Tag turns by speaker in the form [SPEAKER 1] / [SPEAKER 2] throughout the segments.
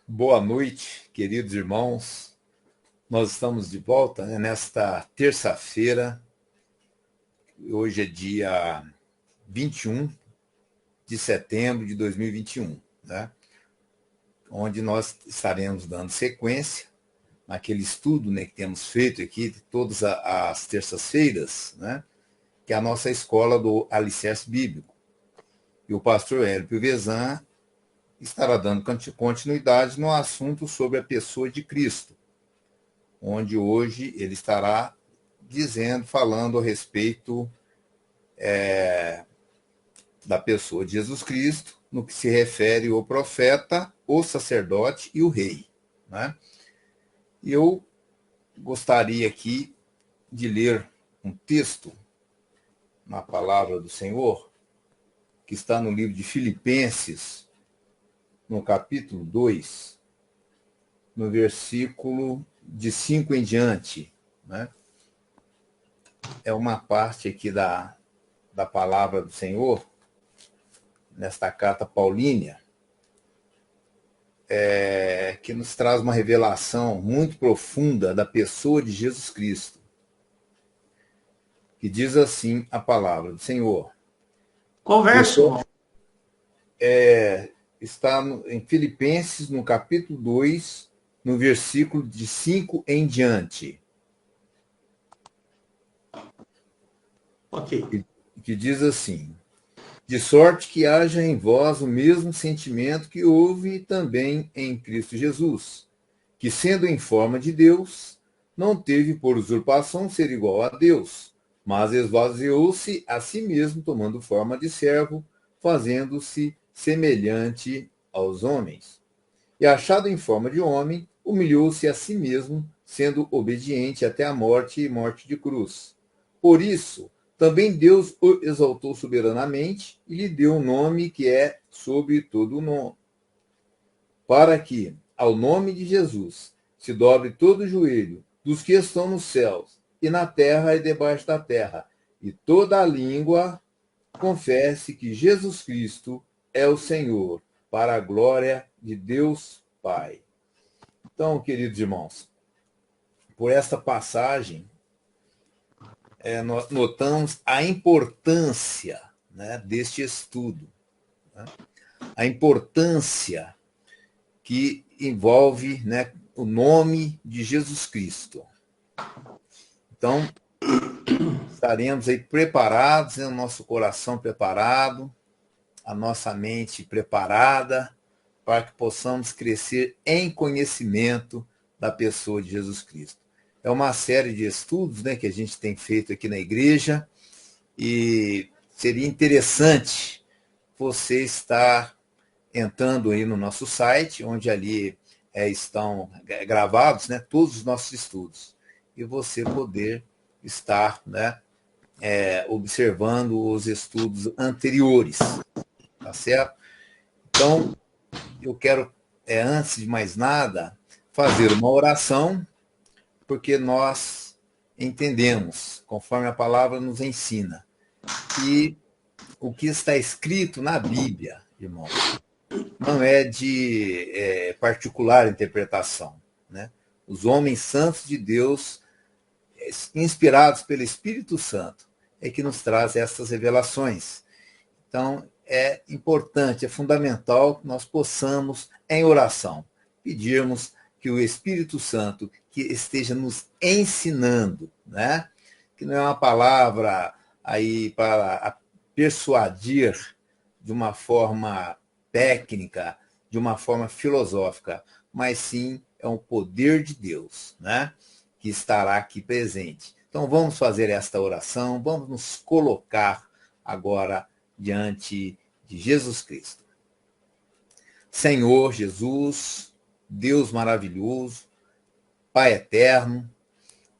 [SPEAKER 1] Boa noite, queridos irmãos. Nós estamos de volta, né, nesta terça-feira. Hoje é dia 21 de setembro de 2021, né, onde nós estaremos dando sequência naquele estudo, né, que temos feito aqui todas as terças-feiras, né, que é a nossa escola do Alicerce Bíblico. E o pastor Hélio Piovesan estará dando continuidade no assunto sobre a pessoa de Cristo, onde hoje ele estará falando a respeito da pessoa de Jesus Cristo, no que se refere ao profeta, o sacerdote e o rei. Né? E eu gostaria aqui de ler um texto na palavra do Senhor, que está no livro de Filipenses, no capítulo 2, no versículo de 5 em diante. Né? É uma parte aqui da palavra do Senhor, nesta carta paulínia, que nos traz uma revelação muito profunda da pessoa de Jesus Cristo, que diz assim a palavra do Senhor.
[SPEAKER 2] Qual verso?
[SPEAKER 1] Está em Filipenses, no capítulo 2, no versículo de 5 em diante,
[SPEAKER 2] Ok.
[SPEAKER 1] que diz assim: de sorte que haja em vós o mesmo sentimento que houve também em Cristo Jesus, que, sendo em forma de Deus, não teve por usurpação ser igual a Deus, mas esvaziou-se a si mesmo, tomando forma de servo, fazendo-se semelhante aos homens. E, achado em forma de homem, humilhou-se a si mesmo, sendo obediente até a morte e morte de cruz. Por isso, também Deus o exaltou soberanamente e lhe deu um nome que é sobre todo o nome, para que, ao nome de Jesus, se dobre todo o joelho dos que estão nos céus e na terra e debaixo da terra, e toda a língua confesse que Jesus Cristo é o Senhor, para a glória de Deus Pai. Então, queridos irmãos, por esta passagem, nós notamos a importância, né, deste estudo, né? A importância que envolve, né, o nome de Jesus Cristo. Então, estaremos aí preparados, né, o nosso coração preparado, a nossa mente preparada, para que possamos crescer em conhecimento da pessoa de Jesus Cristo. É uma série de estudos, né, que a gente tem feito aqui na igreja, e seria interessante você estar entrando aí no nosso site, onde ali estão gravados, né, todos os nossos estudos, e você poder estar, né, observando os estudos anteriores, tá certo? Então, eu quero, antes de mais nada, fazer uma oração, porque nós entendemos, conforme a palavra nos ensina, que o que está escrito na Bíblia, irmãos, não é de particular interpretação. Né? Os homens santos de Deus, inspirados pelo Espírito Santo, é que nos traz essas revelações. Então, é importante, é fundamental que nós possamos, em oração, pedirmos que o Espírito Santo que esteja nos ensinando, né? Que não é uma palavra aí para persuadir de uma forma técnica, de uma forma filosófica, mas sim é um poder de Deus, né? Que estará aqui presente. Então vamos fazer esta oração, vamos nos colocar agora diante de Jesus Cristo. Senhor Jesus, Deus maravilhoso, Pai eterno,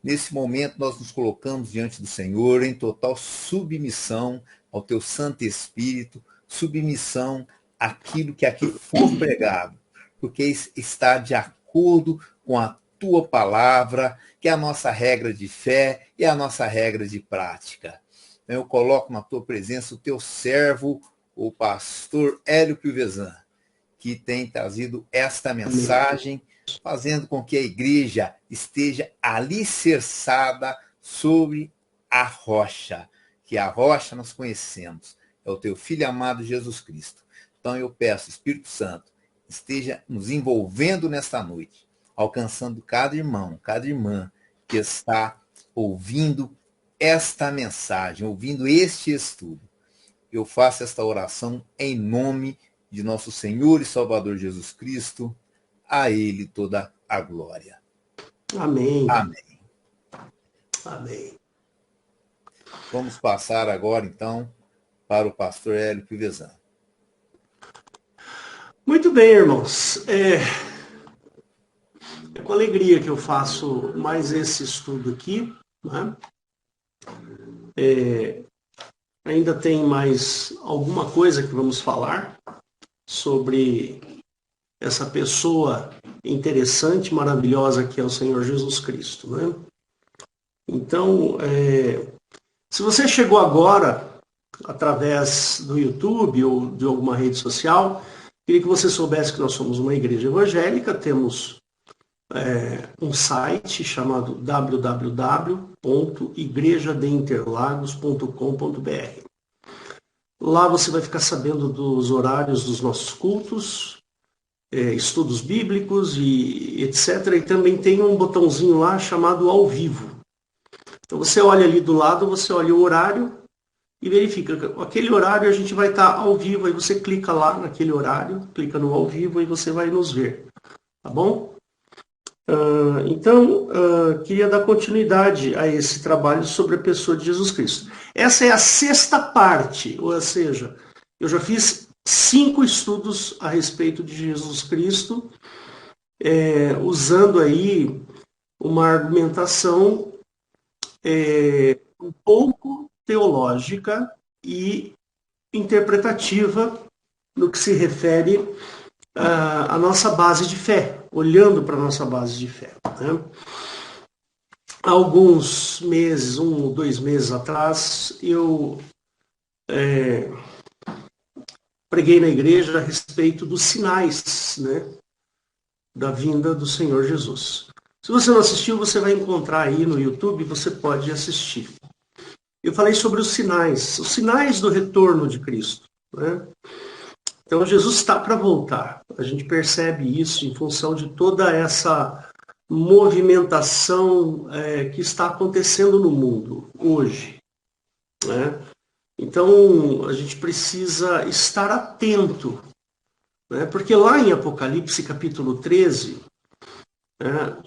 [SPEAKER 1] nesse momento nós nos colocamos diante do Senhor em total submissão ao teu Santo Espírito, submissão àquilo que aqui for pregado, porque está de acordo com a tua palavra, que é a nossa regra de fé e a nossa regra de prática. Eu coloco na tua presença o teu servo, o pastor Hélio Piovesan, que tem trazido esta mensagem, fazendo com que a igreja esteja alicerçada sobre a rocha, que a rocha nós conhecemos, é o teu Filho amado Jesus Cristo. Então eu peço, Espírito Santo, esteja nos envolvendo nesta noite, alcançando cada irmão, cada irmã que está ouvindo esta mensagem, ouvindo este estudo. Eu faço esta oração em nome de nosso Senhor e Salvador Jesus Cristo. A Ele toda a glória.
[SPEAKER 2] Amém.
[SPEAKER 1] Amém.
[SPEAKER 2] Amém.
[SPEAKER 1] Vamos passar agora, então, para o pastor Hélio Pivezan.
[SPEAKER 2] Muito bem, irmãos. É com alegria que eu faço mais esse estudo aqui, né? Ainda tem mais alguma coisa que vamos falar sobre essa pessoa interessante, maravilhosa que é o Senhor Jesus Cristo, né? Então, se você chegou agora através do YouTube ou de alguma rede social, queria que você soubesse que nós somos uma igreja evangélica, temos um site chamado www.igrejadeinterlagos.com.br. Lá você vai ficar sabendo dos horários dos nossos cultos, estudos bíblicos e etc. E também tem um botãozinho lá chamado ao vivo. Então você olha ali do lado, você olha o horário e verifica que aquele horário a gente vai estar ao vivo. Aí você clica lá naquele horário, clica no ao vivo e você vai nos ver. Tá bom? Então, queria dar continuidade a esse trabalho sobre a pessoa de Jesus Cristo. Essa é a 6ª parte, ou seja, eu já fiz 5 estudos a respeito de Jesus Cristo, usando aí uma argumentação um pouco teológica e interpretativa no que se refere à nossa base de fé, olhando para a nossa base de fé, né? Há alguns meses, 1 ou 2 meses atrás, eu preguei na igreja a respeito dos sinais, né, da vinda do Senhor Jesus. Se você não assistiu, você vai encontrar aí no YouTube, você pode assistir. Eu falei sobre os sinais do retorno de Cristo, né? Então Jesus está para voltar. A gente percebe isso em função de toda essa movimentação que está acontecendo no mundo hoje, né? Então a gente precisa estar atento, né? Porque lá em Apocalipse capítulo 13,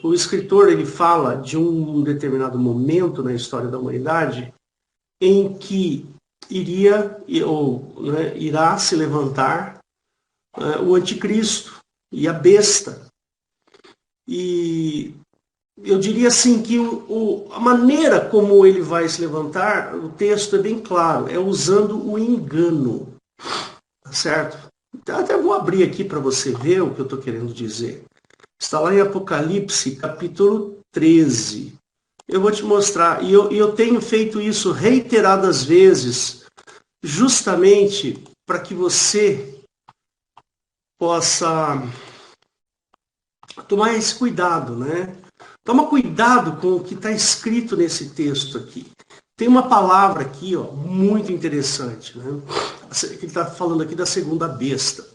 [SPEAKER 2] o escritor ele fala de um determinado momento na história da humanidade em que irá se levantar o anticristo e a besta. E eu diria assim que a maneira como ele vai se levantar, o texto é bem claro, é usando o engano, certo? Então, até vou abrir aqui para você ver o que eu estou querendo dizer. Está lá em Apocalipse capítulo 13. Eu vou te mostrar, e eu tenho feito isso reiteradas vezes, justamente para que você possa tomar esse cuidado, né? Toma cuidado com o que está escrito nesse texto aqui. Tem uma palavra aqui, ó, muito interessante, né? Ele está falando aqui da segunda besta.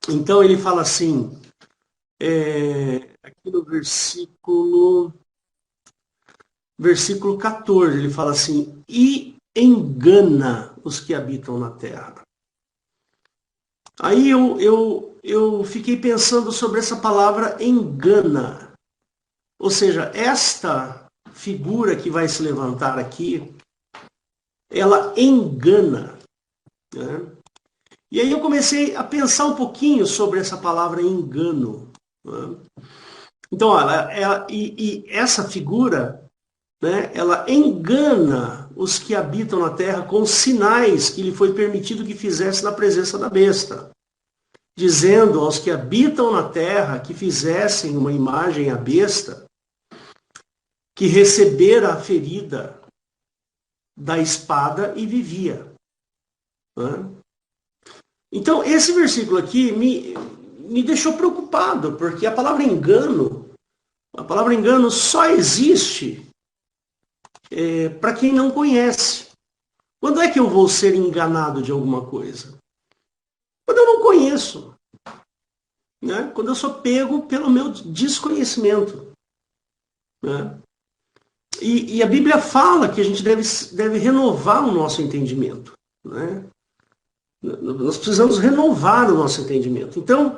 [SPEAKER 2] Então ele fala assim, aqui no versículo 14, ele fala assim, e engana os que habitam na terra. Aí eu fiquei pensando sobre essa palavra engana. Ou seja, esta figura que vai se levantar aqui, ela engana, né? E aí eu comecei a pensar um pouquinho sobre essa palavra engano, né? Então, olha, essa figura, né, ela engana os que habitam na terra com os sinais que lhe foi permitido que fizesse na presença da besta, dizendo aos que habitam na terra que fizessem uma imagem à besta, que recebera a ferida da espada e vivia, né? Então, esse versículo aqui me deixou preocupado, porque a palavra engano só existe para quem não conhece. Quando é que eu vou ser enganado de alguma coisa? Quando eu não conheço. Né? Quando eu sou pego pelo meu desconhecimento. Né? E a Bíblia fala que a gente deve renovar o nosso entendimento. Né? Nós precisamos renovar o nosso entendimento. Então,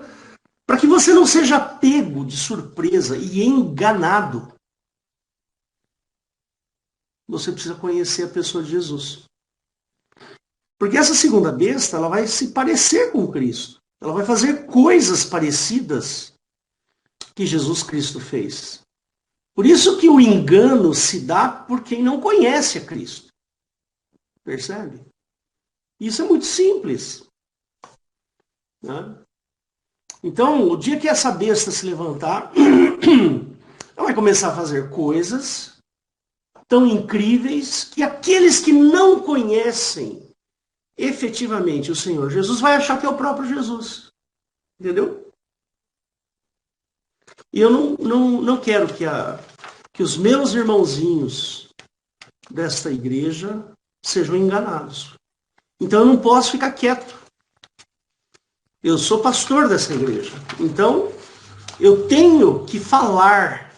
[SPEAKER 2] para que você não seja pego de surpresa e enganado, você precisa conhecer a pessoa de Jesus. Porque essa segunda besta, ela vai se parecer com Cristo. Ela vai fazer coisas parecidas que Jesus Cristo fez. Por isso que o engano se dá por quem não conhece a Cristo. Percebe? Isso é muito simples. Né? Então, o dia que essa besta se levantar, ela vai começar a fazer coisas tão incríveis que aqueles que não conhecem efetivamente o Senhor Jesus vai achar que é o próprio Jesus. Entendeu? E eu não quero que os meus irmãozinhos desta igreja sejam enganados. Então eu não posso ficar quieto. Eu sou pastor dessa igreja. Então eu tenho que falar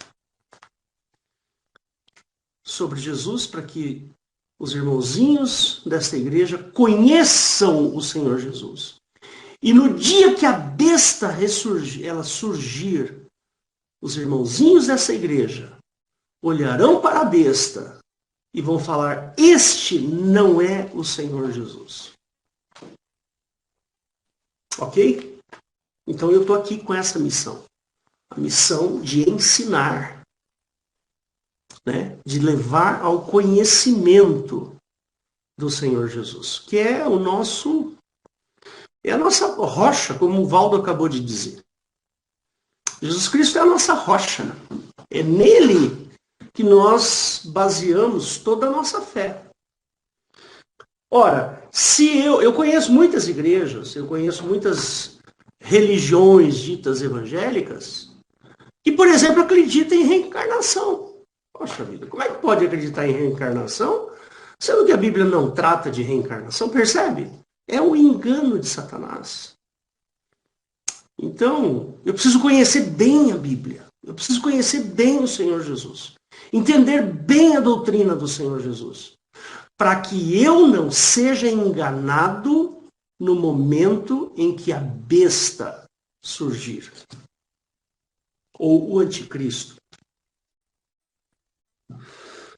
[SPEAKER 2] sobre Jesus para que os irmãozinhos desta igreja conheçam o Senhor Jesus. E no dia que a besta surgir, os irmãozinhos dessa igreja olharão para a besta e vão falar: este não é o Senhor Jesus. Ok? Então eu estou aqui com essa missão. A missão de ensinar. Né? De levar ao conhecimento do Senhor Jesus. Que é a nossa rocha, como o Valdo acabou de dizer. Jesus Cristo é a nossa rocha. É nele que nós baseamos toda a nossa fé. Ora, se eu conheço muitas igrejas, eu conheço muitas religiões ditas evangélicas, que, por exemplo, acreditam em reencarnação. Poxa vida, como é que pode acreditar em reencarnação, sendo que a Bíblia não trata de reencarnação? Percebe? É o engano de Satanás. Então, eu preciso conhecer bem a Bíblia. Eu preciso conhecer bem o Senhor Jesus. Entender bem a doutrina do Senhor Jesus. Para que eu não seja enganado no momento em que a besta surgir. Ou o anticristo.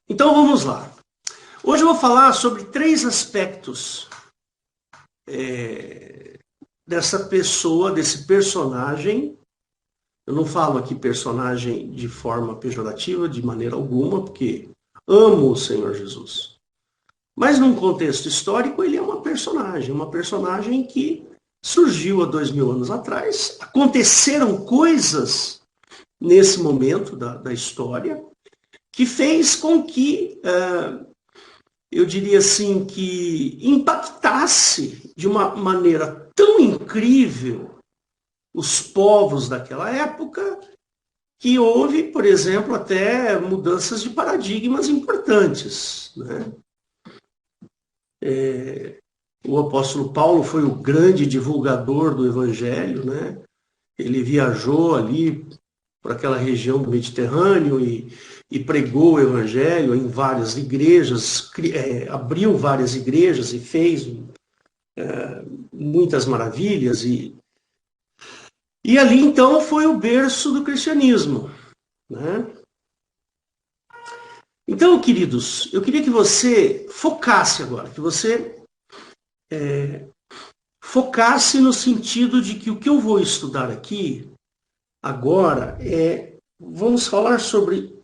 [SPEAKER 2] Então vamos lá. Hoje eu vou falar sobre 3 aspectos dessa pessoa, desse personagem. Eu não falo aqui personagem de forma pejorativa, de maneira alguma, porque amo o Senhor Jesus. Mas num contexto histórico, ele é uma personagem que surgiu há 2000 anos atrás. Aconteceram coisas nesse momento da história que fez com que, eu diria assim, que impactasse de uma maneira tão incrível os povos daquela época, que houve, por exemplo, até mudanças de paradigmas importantes. Né? O apóstolo Paulo foi o grande divulgador do Evangelho, né? Ele viajou ali por aquela região do Mediterrâneo e pregou o Evangelho em várias igrejas, abriu várias igrejas e fez muitas maravilhas. E ali, então, foi o berço do cristianismo. Né? Então, queridos, eu queria que você focasse agora, que você focasse no sentido de que o que eu vou estudar aqui agora vamos falar sobre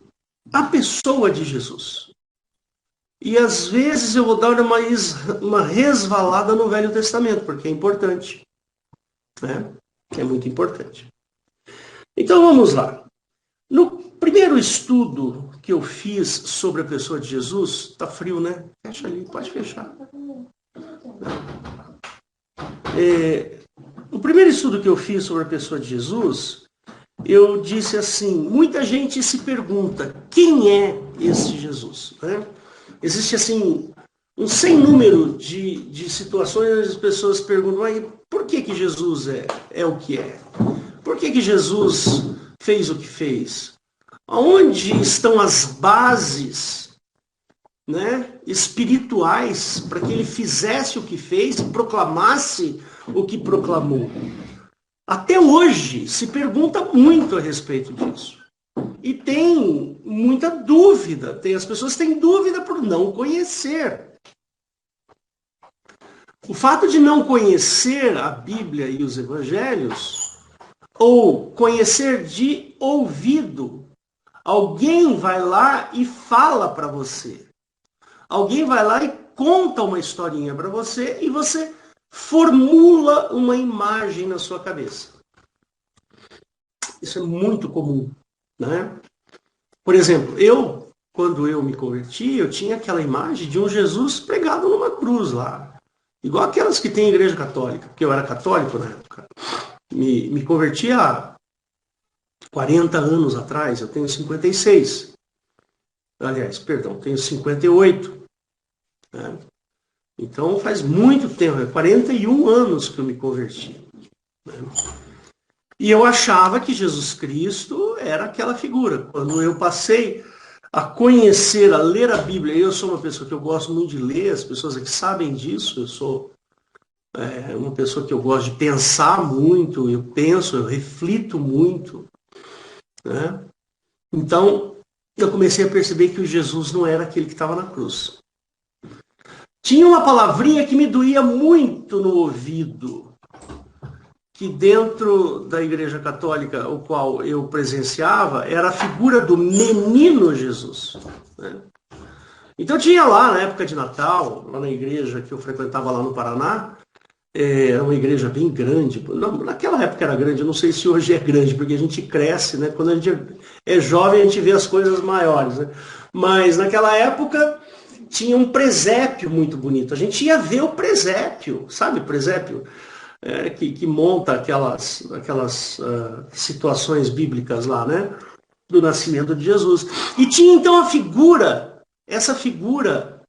[SPEAKER 2] a pessoa de Jesus. E às vezes eu vou dar uma resvalada no Velho Testamento, porque é importante. Né? É muito importante. Então vamos lá. No primeiro estudo que eu fiz sobre a pessoa de Jesus, tá frio, né? Fecha ali, pode fechar. O primeiro estudo que eu fiz sobre a pessoa de Jesus, eu disse assim, muita gente se pergunta, quem é esse Jesus? Né? Existe assim um sem número de situações onde as pessoas perguntam, mas por que Jesus é o que é? Por que Jesus fez o que fez? Onde estão as bases, né, espirituais para que ele fizesse o que fez e proclamasse o que proclamou? Até hoje se pergunta muito a respeito disso. E tem muita dúvida. As pessoas têm dúvida por não conhecer. O fato de não conhecer a Bíblia e os Evangelhos, ou conhecer de ouvido, alguém vai lá e fala para você. Alguém vai lá e conta uma historinha para você e você formula uma imagem na sua cabeça. Isso é muito comum, né? Por exemplo, quando eu me converti, eu tinha aquela imagem de um Jesus pregado numa cruz lá. Igual aquelas que tem em igreja católica, porque eu era católico na época. Me converti há 40 anos atrás, eu tenho 56. Aliás, perdão, tenho 58. Né? Então faz muito tempo, 41 anos que eu me converti. Né? E eu achava que Jesus Cristo era aquela figura. Quando eu passei a conhecer, a ler a Bíblia, eu sou uma pessoa que eu gosto muito de ler, as pessoas aqui sabem disso, eu sou uma pessoa que eu gosto de pensar muito, eu penso, eu reflito muito. Né? Então, eu comecei a perceber que o Jesus não era aquele que estava na cruz. Tinha uma palavrinha que me doía muito no ouvido, que dentro da Igreja Católica, o qual eu presenciava, era a figura do menino Jesus. Né? Então tinha lá, na época de Natal, lá na igreja que eu frequentava lá no Paraná, era uma igreja bem grande. Naquela época era grande, eu não sei se hoje é grande, porque a gente cresce, né? Quando a gente é jovem, a gente vê as coisas maiores. Né? Mas naquela época tinha um presépio muito bonito. A gente ia ver o presépio, sabe presépio? Que monta aquelas situações bíblicas lá, né? Do nascimento de Jesus. E tinha então a figura, essa figura,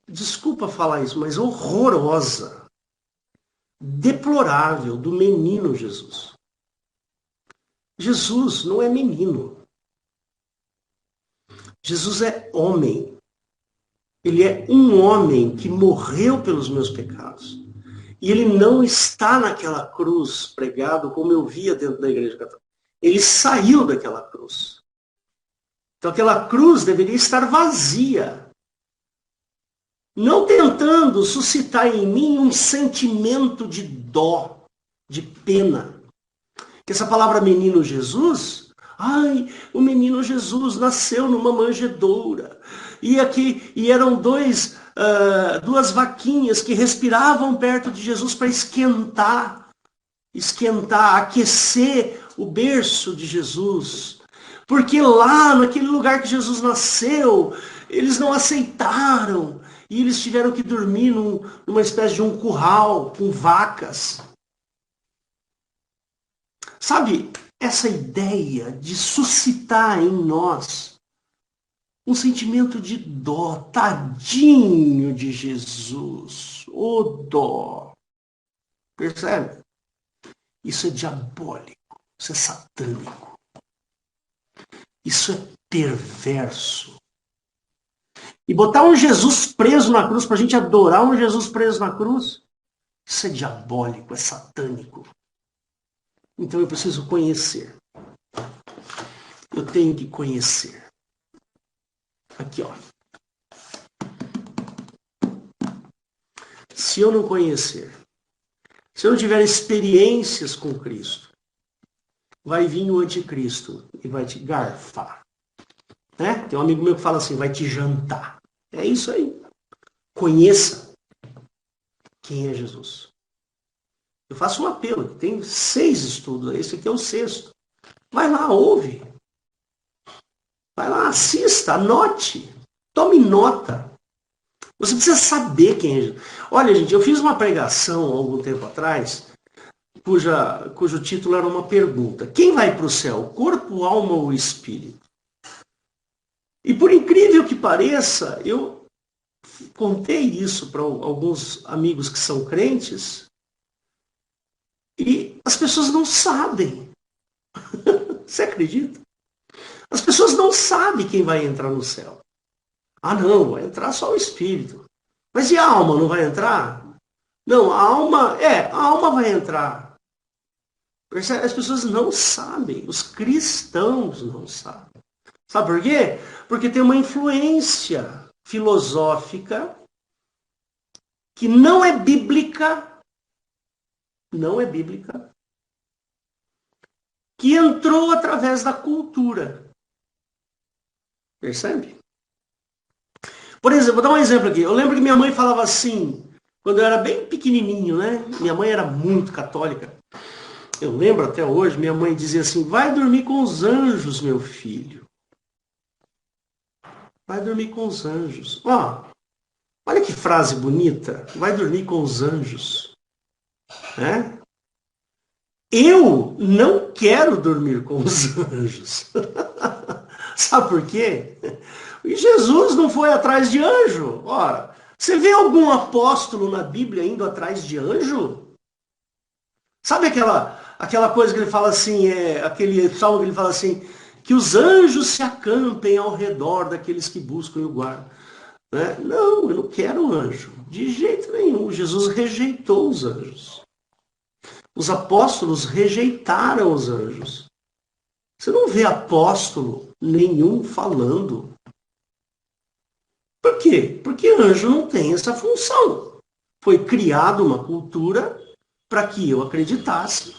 [SPEAKER 2] desculpa falar isso, mas horrorosa, deplorável, do menino Jesus. Jesus não é menino. Jesus é homem. Ele é um homem que morreu pelos meus pecados. E ele não está naquela cruz pregado como eu via dentro da igreja católica. Ele saiu daquela cruz. Então aquela cruz deveria estar vazia. Não tentando suscitar em mim um sentimento de dó, de pena. Que essa palavra menino Jesus, o menino Jesus nasceu numa manjedoura. E eram duas vaquinhas que respiravam perto de Jesus para esquentar, aquecer o berço de Jesus. Porque lá, naquele lugar que Jesus nasceu, eles não aceitaram. E eles tiveram que dormir numa espécie de um curral com vacas. Sabe, essa ideia de suscitar em nós um sentimento de dó, tadinho de Jesus, ô dó. Percebe? Isso é diabólico, isso é satânico, isso é perverso. E botar um Jesus preso na cruz para a gente adorar um Jesus preso na cruz, isso é diabólico, é satânico. Então eu preciso conhecer. Eu tenho que conhecer. Aqui, ó. Se eu não conhecer, se eu não tiver experiências com Cristo, vai vir o anticristo e vai te garfar. Né? Tem um amigo meu que fala assim, vai te jantar. É isso aí. Conheça quem é Jesus. Eu faço um apelo, tem 6 estudos, esse aqui é o 6º. Vai lá, ouve. Vai lá, assista, anote. Tome nota. Você precisa saber quem é Jesus. Olha, gente, eu fiz uma pregação há algum tempo atrás, cujo título era uma pergunta. Quem vai para o céu, corpo, alma ou espírito? E por incrível que pareça, eu contei isso para alguns amigos que são crentes e as pessoas não sabem. Você acredita? As pessoas não sabem quem vai entrar no céu. Ah, não, vai entrar só o espírito. Mas e a alma não vai entrar? Não, a alma vai entrar. As pessoas não sabem, os cristãos não sabem. Sabe por quê? Porque tem uma influência filosófica que não é bíblica, que entrou através da cultura. Percebe? Por exemplo, vou dar um exemplo aqui. Eu lembro que minha mãe falava assim, quando eu era bem pequenininho, né? Minha mãe era muito católica. Eu lembro até hoje, minha mãe dizia assim, vai dormir com os anjos, meu filho. Vai dormir com os anjos. Ó, olha que frase bonita. Vai dormir com os anjos. Né? Eu não quero dormir com os anjos. Sabe por quê? E Jesus não foi atrás de anjo. Ora, você vê algum apóstolo na Bíblia indo atrás de anjo? Sabe aquela coisa que ele fala assim, aquele salmo que ele fala assim, que os anjos se acampem ao redor daqueles que buscam e o guardam. Né? Não, eu não quero anjo. De jeito nenhum. Jesus rejeitou os anjos. Os apóstolos rejeitaram os anjos. Você não vê apóstolo nenhum falando. Por quê? Porque anjo não tem essa função. Foi criada uma cultura para que eu acreditasse.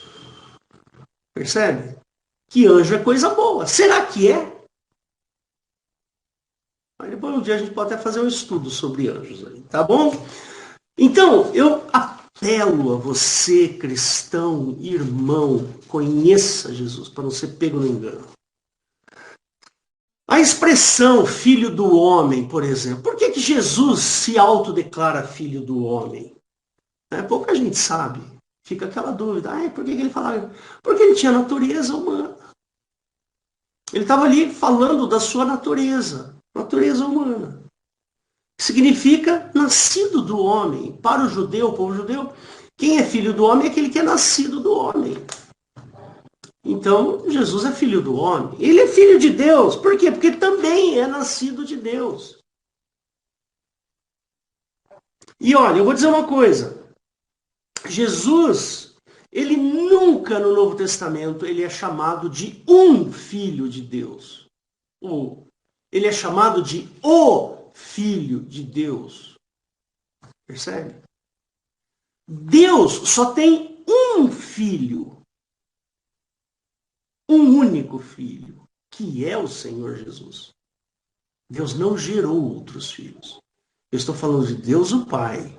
[SPEAKER 2] Percebe? Que anjo é coisa boa. Será que é? Aí depois um dia a gente pode até fazer um estudo sobre anjos aí, tá bom? Então, eu apelo a você, cristão, irmão, conheça Jesus, para não ser pego no engano. A expressão filho do homem, por exemplo, por que Jesus se autodeclara filho do homem? Pouca gente sabe. Fica aquela dúvida. Por que ele falava? Porque ele tinha natureza humana. Ele estava ali falando da sua natureza humana. Significa nascido do homem. Para o judeu, o povo judeu, quem é filho do homem é aquele que é nascido do homem. Então, Jesus é filho do homem. Ele é filho de Deus. Por quê? Porque também é nascido de Deus. E olha, eu vou dizer uma coisa. Jesus, ele nunca no Novo Testamento ele é chamado de um filho de Deus. Ele é chamado de o filho de Deus. Percebe? Deus só tem um filho. Um único filho, que é o Senhor Jesus. Deus não gerou outros filhos. Eu estou falando de Deus o Pai.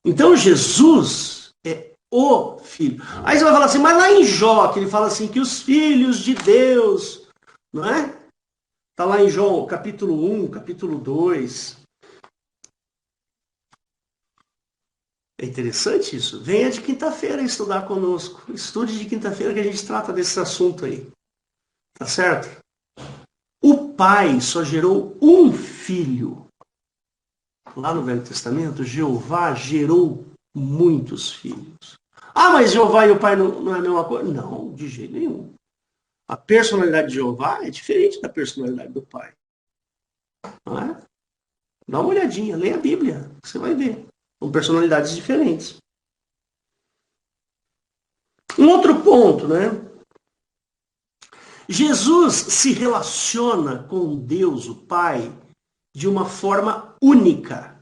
[SPEAKER 2] Então Jesus é o Filho. Aí você vai falar assim, mas lá em Jó, que ele fala assim, que os filhos de Deus, não é? Está lá em Jó, capítulo 1, capítulo 2. É interessante isso. Venha de quinta-feira estudar conosco. Estude de quinta-feira que a gente trata desse assunto aí. Tá certo? O Pai só gerou um filho. Lá no Velho Testamento, Jeová gerou muitos filhos. Mas Jeová e o Pai não é a mesma coisa? Não, de jeito nenhum. A personalidade de Jeová é diferente da personalidade do Pai. Não é? Dá uma olhadinha, leia a Bíblia, você vai ver. São personalidades diferentes. Um outro ponto, né? Jesus se relaciona com Deus, o Pai, de uma forma única.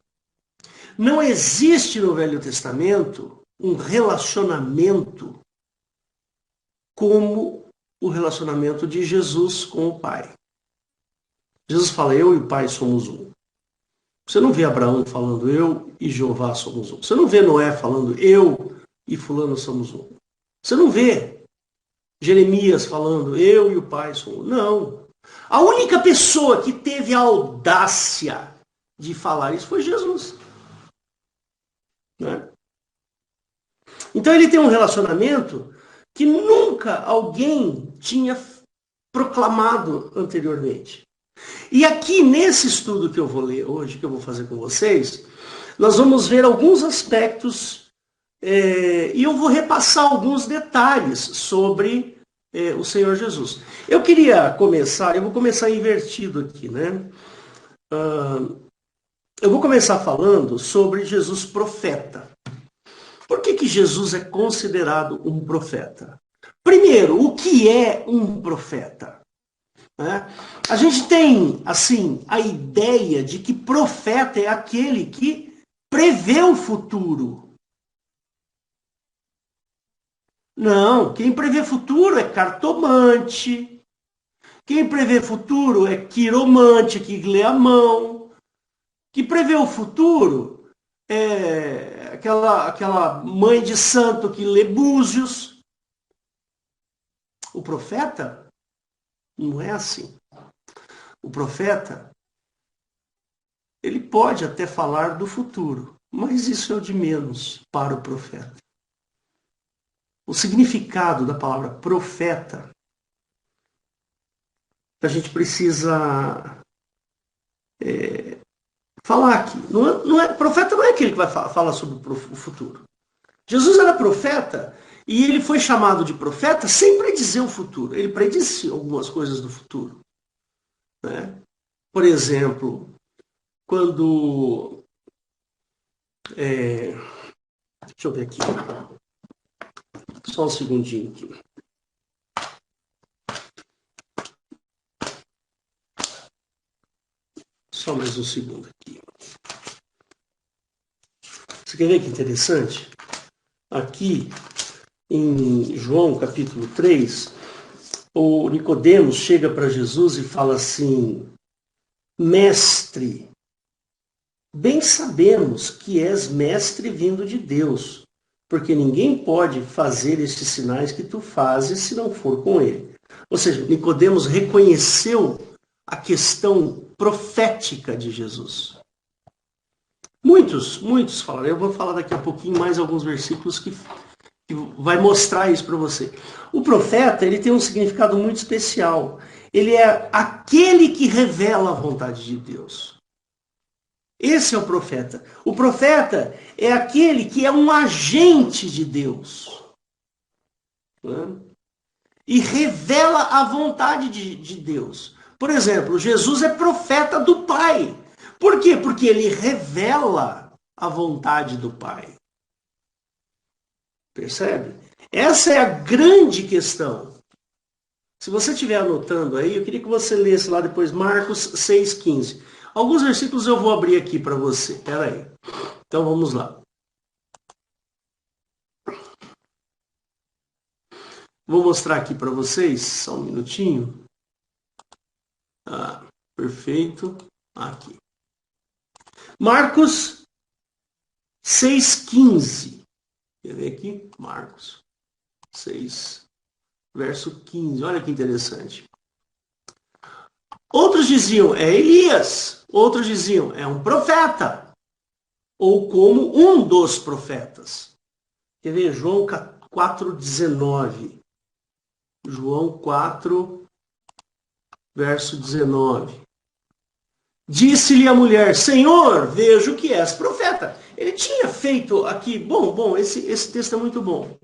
[SPEAKER 2] Não existe no Velho Testamento um relacionamento como o relacionamento de Jesus com o Pai. Jesus fala, eu e o Pai somos um. Você não vê Abraão falando, eu e Jeová somos um. Você não vê Noé falando, eu e fulano somos um. Você não vê Jeremias falando, eu e o Pai somos um. Não. A única pessoa que teve a audácia de falar isso foi Jesus. Né? Então ele tem um relacionamento que nunca alguém tinha proclamado anteriormente. E aqui nesse estudo que eu vou ler hoje, que eu vou fazer com vocês, nós vamos ver alguns aspectos e eu vou repassar alguns detalhes sobre o Senhor Jesus. Eu queria começar, eu vou começar invertido aqui, né? Eu vou começar falando sobre Jesus profeta. Por que Jesus é considerado um profeta? Primeiro, o que é um profeta? Né? A gente tem, assim, a ideia de que profeta é aquele que prevê o futuro. Não, quem prevê futuro é cartomante. Quem prevê futuro é quiromante, que lê a mão. Que prevê o futuro é aquela mãe de santo que lê búzios. O profeta não é assim. O profeta, ele pode até falar do futuro, mas isso é o de menos para o profeta. O significado da palavra profeta, a gente precisa falar aqui. Profeta não é aquele que vai falar sobre o futuro. Jesus era profeta e ele foi chamado de profeta sem predizer o futuro. Ele predisse algumas coisas do futuro. Né? Por exemplo, quando... deixa eu ver aqui. Só um segundinho aqui. Só mais um segundo aqui. Você quer ver que interessante? Aqui, em João capítulo 3, o Nicodemos chega para Jesus e fala assim: Mestre, bem sabemos que és mestre vindo de Deus, porque ninguém pode fazer estes sinais que tu fazes se não for com ele. Ou seja, Nicodemos reconheceu a questão profética de Jesus. Muitos falaram. Eu vou falar daqui a pouquinho mais alguns versículos que vai mostrar isso para você. O profeta, ele tem um significado muito especial. Ele é aquele que revela a vontade de Deus. Esse é o profeta. O profeta é aquele que é um agente de Deus. Né? E revela a vontade de Deus. Por exemplo, Jesus é profeta do Pai. Por quê? Porque ele revela a vontade do Pai. Percebe? Essa é a grande questão. Se você estiver anotando aí, eu queria que você lesse lá depois Marcos 6,15. Alguns versículos eu vou abrir aqui para você. Espera aí. Então vamos lá. Vou mostrar aqui para vocês, só um minutinho. Perfeito. Aqui. Marcos 6,15. Quer ver aqui? Marcos 6, verso 15. Olha que interessante. Outros diziam, é Elias. Outros diziam, é um profeta. Ou como um dos profetas. Quer ver? João 4,19. João 4, verso 19. Disse-lhe a mulher, Senhor, vejo que és profeta. Ele tinha feito aqui, esse texto é muito bom.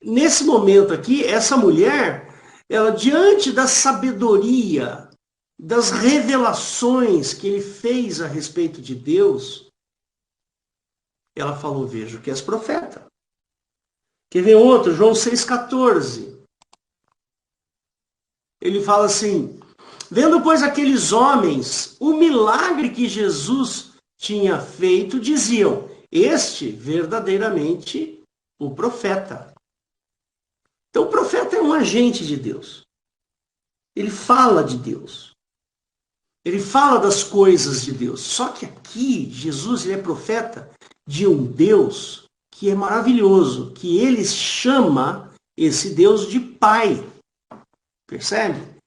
[SPEAKER 2] Nesse momento aqui, essa mulher, ela diante da sabedoria, das revelações que ele fez a respeito de Deus, ela falou, vejo que és profeta. Quer ver outro? João 6,14. Ele fala assim, vendo, pois, aqueles homens, o milagre que Jesus tinha feito, diziam, este verdadeiramente o profeta. Então o profeta é um agente de Deus. Ele fala de Deus. Ele fala das coisas de Deus. Só que aqui, Jesus ele é profeta de um Deus que é maravilhoso, que ele chama esse Deus de Pai. Percebe?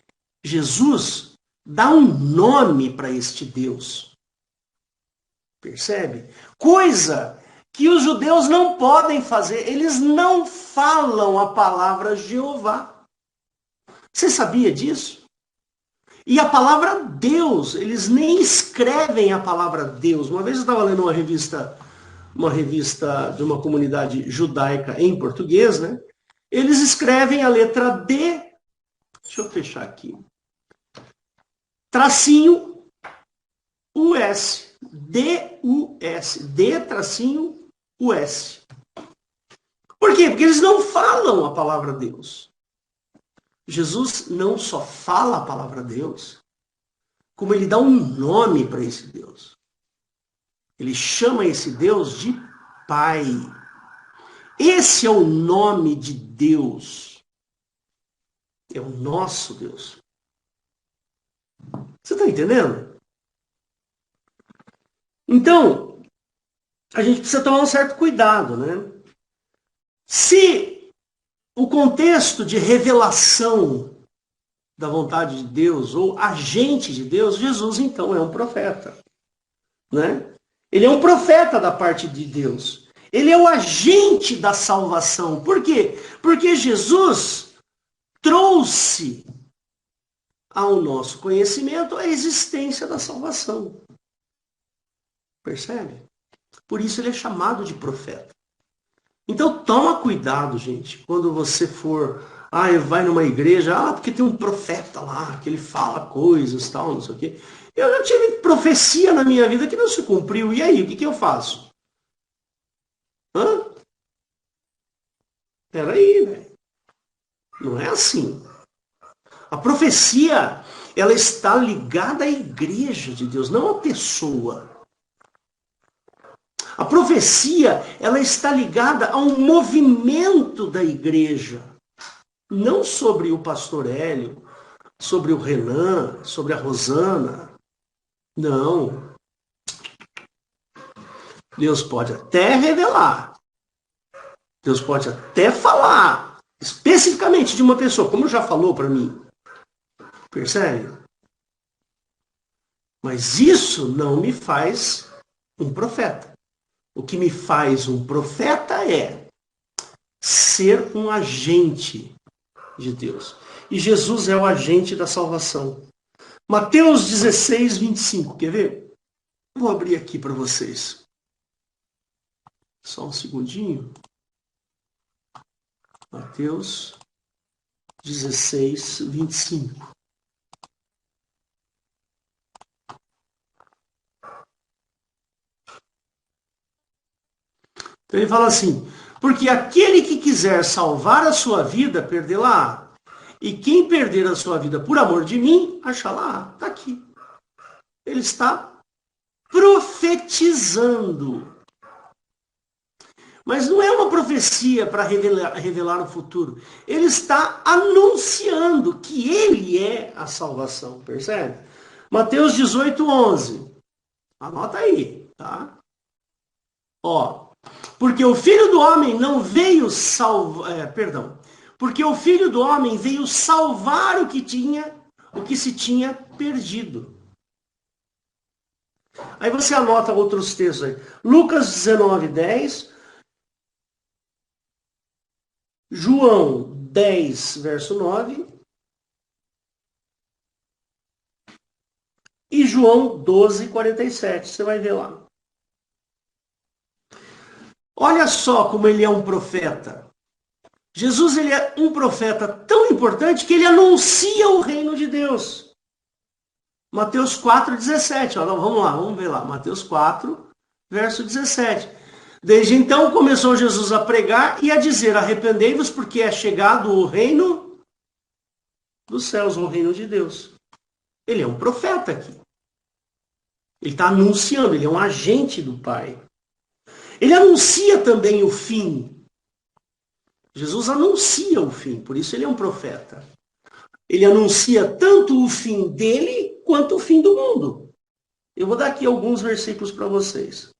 [SPEAKER 2] Jesus dá um nome para este Deus. Percebe? Coisa que os judeus não podem fazer. Eles não falam a palavra Jeová. Você sabia disso? E a palavra Deus, eles nem escrevem a palavra Deus. Uma vez eu estava lendo uma revista de uma comunidade judaica em português, né? Eles escrevem a letra D, deixa eu fechar aqui, tracinho US, D-U-S, D tracinho US. Por quê? Porque eles não falam a palavra Deus. Jesus não só fala a palavra Deus, como ele dá um nome para esse Deus. Ele chama esse Deus de Pai. Esse é o nome de Deus. É o nosso Deus. Você está entendendo? Então, a gente precisa tomar um certo cuidado, né? Se o contexto de revelação da vontade de Deus, ou agente de Deus, Jesus então é um profeta, né? Ele é um profeta da parte de Deus. Ele é o agente da salvação. Por quê? Porque Jesus trouxe ao nosso conhecimento a existência da salvação. Percebe? Por isso ele é chamado de profeta. Então toma cuidado, gente, quando você for, vai numa igreja, porque tem um profeta lá, que ele fala coisas, tal, não sei o quê. Eu já tive profecia na minha vida que não se cumpriu. E aí, o que eu faço? Peraí, velho. Não é assim. A profecia, ela está ligada à igreja de Deus, não à pessoa. A profecia, ela está ligada a um movimento da igreja. Não sobre o pastor Hélio, sobre o Renan, sobre a Rosana. Não. Deus pode até revelar. Deus pode até falar especificamente de uma pessoa, como já falou para mim. Percebe? Mas isso não me faz um profeta. O que me faz um profeta é ser um agente de Deus. E Jesus é o agente da salvação. Mateus 16, 25. Quer ver? Vou abrir aqui para vocês. Só um segundinho. Mateus 16, 25. Então ele fala assim, porque aquele que quiser salvar a sua vida, perdê-la. E quem perder a sua vida por amor de mim, achá-la. Está aqui. Ele está profetizando. Mas não é uma profecia para revelar o futuro. Ele está anunciando que ele é a salvação. Percebe? Mateus 18, 11. Anota aí, tá? Porque o Filho do Homem não veio salvar... Porque o Filho do Homem veio salvar o que se tinha perdido. Aí você anota outros textos aí. Lucas 19, 10. João 10, verso 9. E João 12, 47. Você vai ver lá. Olha só como ele é um profeta. Jesus, ele é um profeta tão importante que ele anuncia o reino de Deus. Mateus 4, 17. Vamos lá, vamos ver lá. Mateus 4, verso 17. Desde então começou Jesus a pregar e a dizer, arrependei-vos porque é chegado o reino dos céus, o reino de Deus. Ele é um profeta aqui. Ele está anunciando, ele é um agente do Pai. Ele anuncia também o fim. Jesus anuncia o fim, por isso ele é um profeta. Ele anuncia tanto o fim dele, quanto o fim do mundo. Eu vou dar aqui alguns versículos para vocês.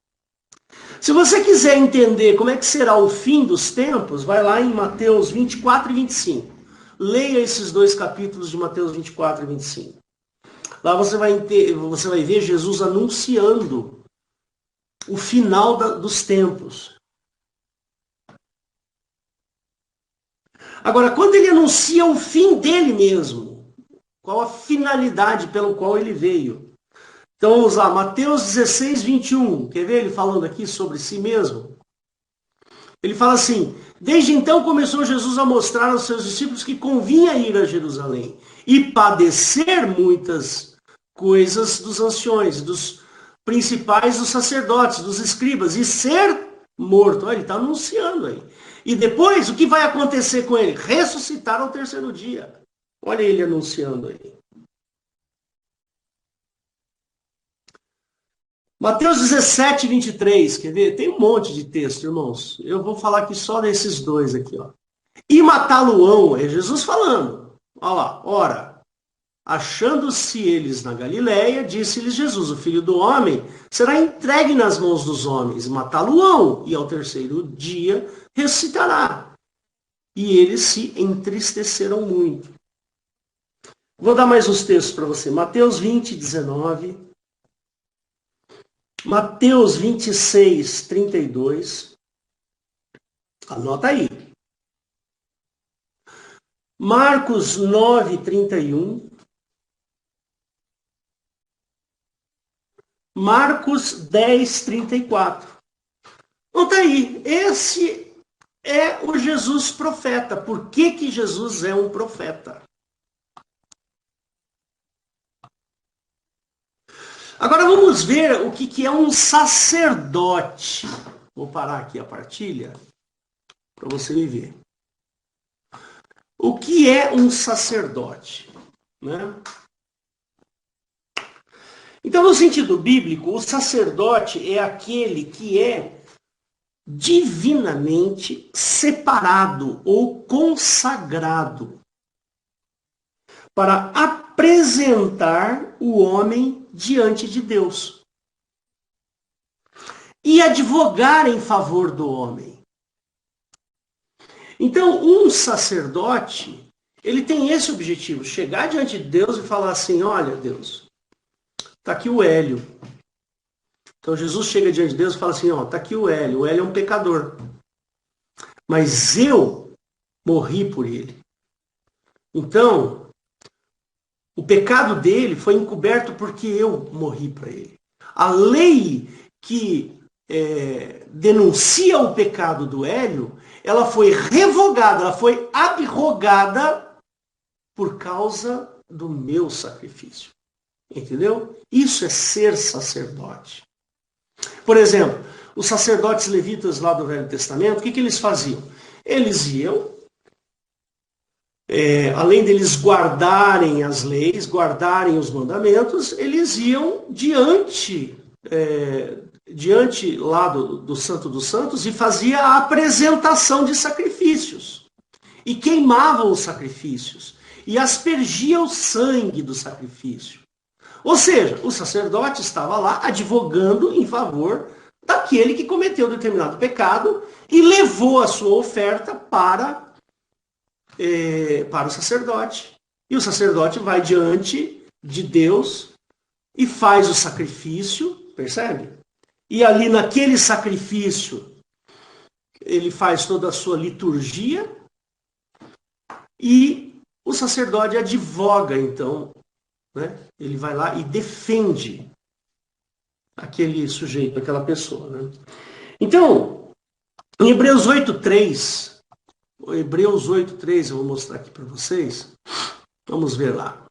[SPEAKER 2] Se você quiser entender como é que será o fim dos tempos, vai lá em Mateus 24 e 25. Leia esses dois capítulos de Mateus 24 e 25. Lá você vai ver Jesus anunciando o final dos tempos. Agora, quando ele anuncia o fim dele mesmo, qual a finalidade pelo qual ele veio? Então vamos lá, Mateus 16, 21. Quer ver ele falando aqui sobre si mesmo? Ele fala assim: desde então começou Jesus a mostrar aos seus discípulos que convinha ir a Jerusalém e padecer muitas coisas dos anciões, dos principais, dos sacerdotes, dos escribas, e ser morto. Olha, ele está anunciando aí. E depois, o que vai acontecer com ele? Ressuscitar ao terceiro dia. Olha ele anunciando aí. Mateus 17, 23, quer ver? Tem um monte de texto, irmãos. Eu vou falar aqui só desses dois aqui, ó. E matá-lo-ão, é Jesus falando. Olha lá, ora, achando-se eles na Galileia, disse-lhes Jesus, o Filho do Homem será entregue nas mãos dos homens, matá-lo-ão, e ao terceiro dia ressuscitará. E eles se entristeceram muito. Vou dar mais uns textos para você. Mateus 20, 19. Mateus 26, 32. Anota aí. Marcos 9, 31. Marcos 10, 34. Então tá aí. Esse é o Jesus profeta. Por que que Jesus é um profeta? Agora vamos ver o que é um sacerdote. Vou parar aqui a partilha para você me ver. O que é um sacerdote? Né? Então, no sentido bíblico, o sacerdote é aquele que é divinamente separado ou consagrado para apresentar o homem diante de Deus e advogar em favor do homem. Então, um sacerdote, ele tem esse objetivo, chegar diante de Deus e falar assim, olha, Deus, está aqui o Hélio. Então, Jesus chega diante de Deus e fala assim, ó, está aqui o Hélio é um pecador. Mas eu morri por ele. Então, o pecado dele foi encoberto porque eu morri para ele. A lei que denuncia o pecado do Hélio, ela foi revogada, ela foi abrogada por causa do meu sacrifício. Entendeu? Isso é ser sacerdote. Por exemplo, os sacerdotes levitas lá do Velho Testamento, o que eles faziam? Eles iam, além deles guardarem as leis, guardarem os mandamentos, eles iam diante lá do Santo dos Santos e fazia a apresentação de sacrifícios. E queimavam os sacrifícios. E aspergia o sangue do sacrifício. Ou seja, o sacerdote estava lá advogando em favor daquele que cometeu determinado pecado e levou a sua oferta para o sacerdote. E o sacerdote vai diante de Deus e faz o sacrifício, percebe? E ali naquele sacrifício ele faz toda a sua liturgia e o sacerdote advoga, então, né? Ele vai lá e defende aquele sujeito, aquela pessoa. Né? Então, em Hebreus 8:3, eu vou mostrar aqui para vocês. Vamos ver lá.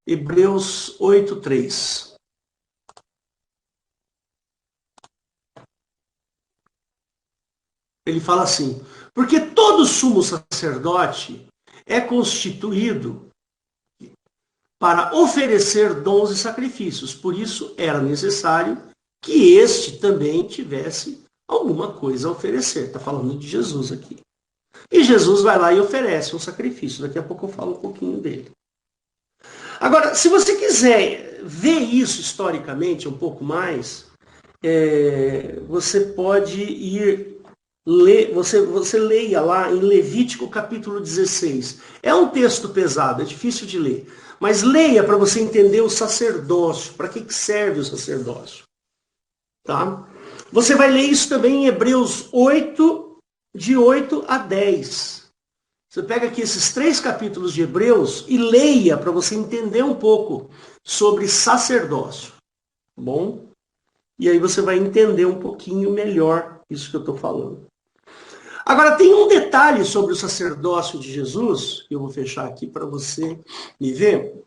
[SPEAKER 2] Hebreus 8:3. Ele fala assim, porque todo sumo sacerdote é constituído para oferecer dons e sacrifícios. Por isso era necessário que este também tivesse alguma coisa a oferecer. Está falando de Jesus aqui. E Jesus vai lá e oferece um sacrifício. Daqui a pouco eu falo um pouquinho dele. Agora, se você quiser ver isso historicamente um pouco mais, você pode ir Você leia lá em Levítico capítulo 16. É um texto pesado, é difícil de ler. Mas leia para você entender o sacerdócio, para que serve o sacerdócio. Tá? Você vai ler isso também em Hebreus 8, de 8 a 10. Você pega aqui esses 3 capítulos de Hebreus e leia para você entender um pouco sobre sacerdócio. Tá bom? E aí você vai entender um pouquinho melhor isso que eu estou falando. Agora, tem um detalhe sobre o sacerdócio de Jesus, que eu vou fechar aqui para você me ver.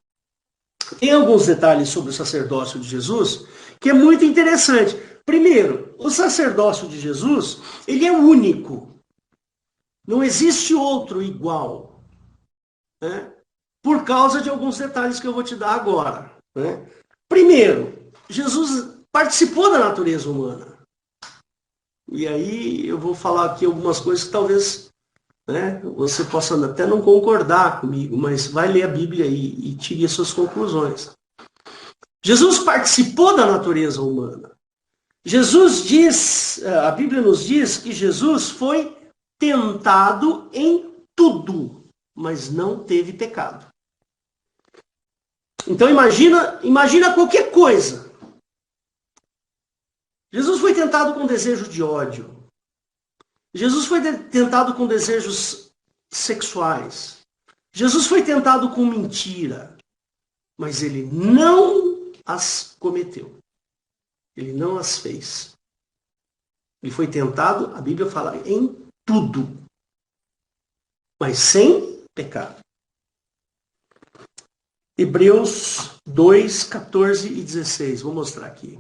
[SPEAKER 2] Tem alguns detalhes sobre o sacerdócio de Jesus que é muito interessante. Primeiro, o sacerdócio de Jesus, ele é único. Não existe outro igual. Né? Por causa de alguns detalhes que eu vou te dar agora. Né? Primeiro, Jesus participou da natureza humana. E aí eu vou falar aqui algumas coisas que talvez, né, você possa até não concordar comigo, mas vai ler a Bíblia e tire as suas conclusões. Jesus participou da natureza humana. Jesus diz, a Bíblia nos diz que Jesus foi tentado em tudo, mas não teve pecado. Então imagina qualquer coisa. Jesus foi tentado com desejo de ódio. Jesus foi tentado com desejos sexuais. Jesus foi tentado com mentira. Mas ele não as cometeu. Ele não as fez. Ele foi tentado, a Bíblia fala, em tudo. Mas sem pecado. Hebreus 2, 14 e 16. Vou mostrar aqui.